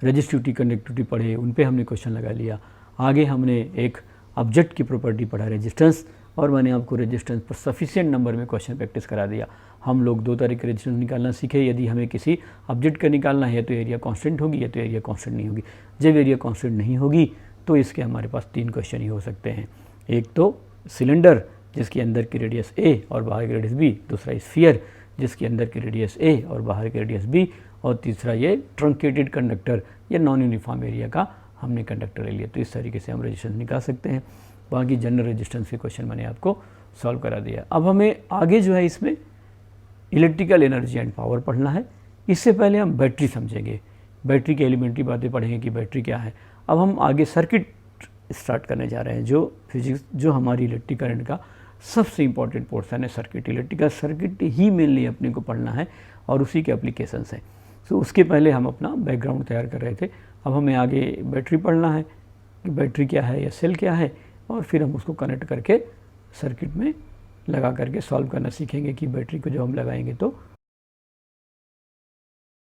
रेजिस्टिविटी कंडक्टिविटी पढ़े, उन पे हमने क्वेश्चन लगा लिया। आगे हमने एक ऑब्जेक्ट की प्रॉपर्टी पढ़ा रेजिस्टेंस, और मैंने आपको रेजिस्टेंस पर सफिशिएंट नंबर में क्वेश्चन प्रैक्टिस करा दिया। हम लोग 2 तरह के रेजिस्टेंस निकालना सीखे। यदि हमें किसी ऑब्जेक्ट का निकालना है तो एरिया कांस्टेंट होगी या तो एरिया कांस्टेंट नहीं होगी। जब एरिया कांस्टेंट नहीं होगी तो इसके हमारे पास 3 क्वेश्चन ही हो सकते हैं। एक तो सिलेंडर जिसके अंदर की रेडियस a और बाहर की रेडियस b, दूसरा स्फीयर जिसके अंदर की रेडियस a और बाहर की रेडियस b, और तीसरा ये ट्रंकेटेड कंडक्टर या नॉन यूनिफॉर्म एरिया का हमने कंडक्टर ले लिया। तो इस तरीके से हम रेजिस्टेंस निकाल सकते हैं। बाकी जनरल रेजिस्टेंस के क्वेश्चन मैंने आपको सॉल्व करा दिया। अब हमें आगे जो है इसमें इलेक्ट्रिकल एनर्जी एंड पावर पढ़ना है। इससे पहले हम बैटरी समझेंगे, बैटरी की एलिमेंट्री बातें पढ़ेंगे कि बैटरी क्या है। अब हम आगे सर्किट स्टार्ट करने जा रहे हैं, जो फिजिक्स, जो हमारी इलेक्ट्रिक करंट का सबसे इम्पॉर्टेंट पोर्शन है सर्किट। इलेक्ट्रिकल सर्किट ही मेनली अपने को पढ़ना है और उसी के एप्लीकेशंस हैं। तो उसके पहले हम अपना बैकग्राउंड तैयार कर रहे थे। अब हमें आगे बैटरी पढ़ना है कि बैटरी क्या है या सेल क्या है, और फिर हम उसको कनेक्ट करके सर्किट में लगा करके सॉल्व करना सीखेंगे कि बैटरी को जब हम लगाएंगे तो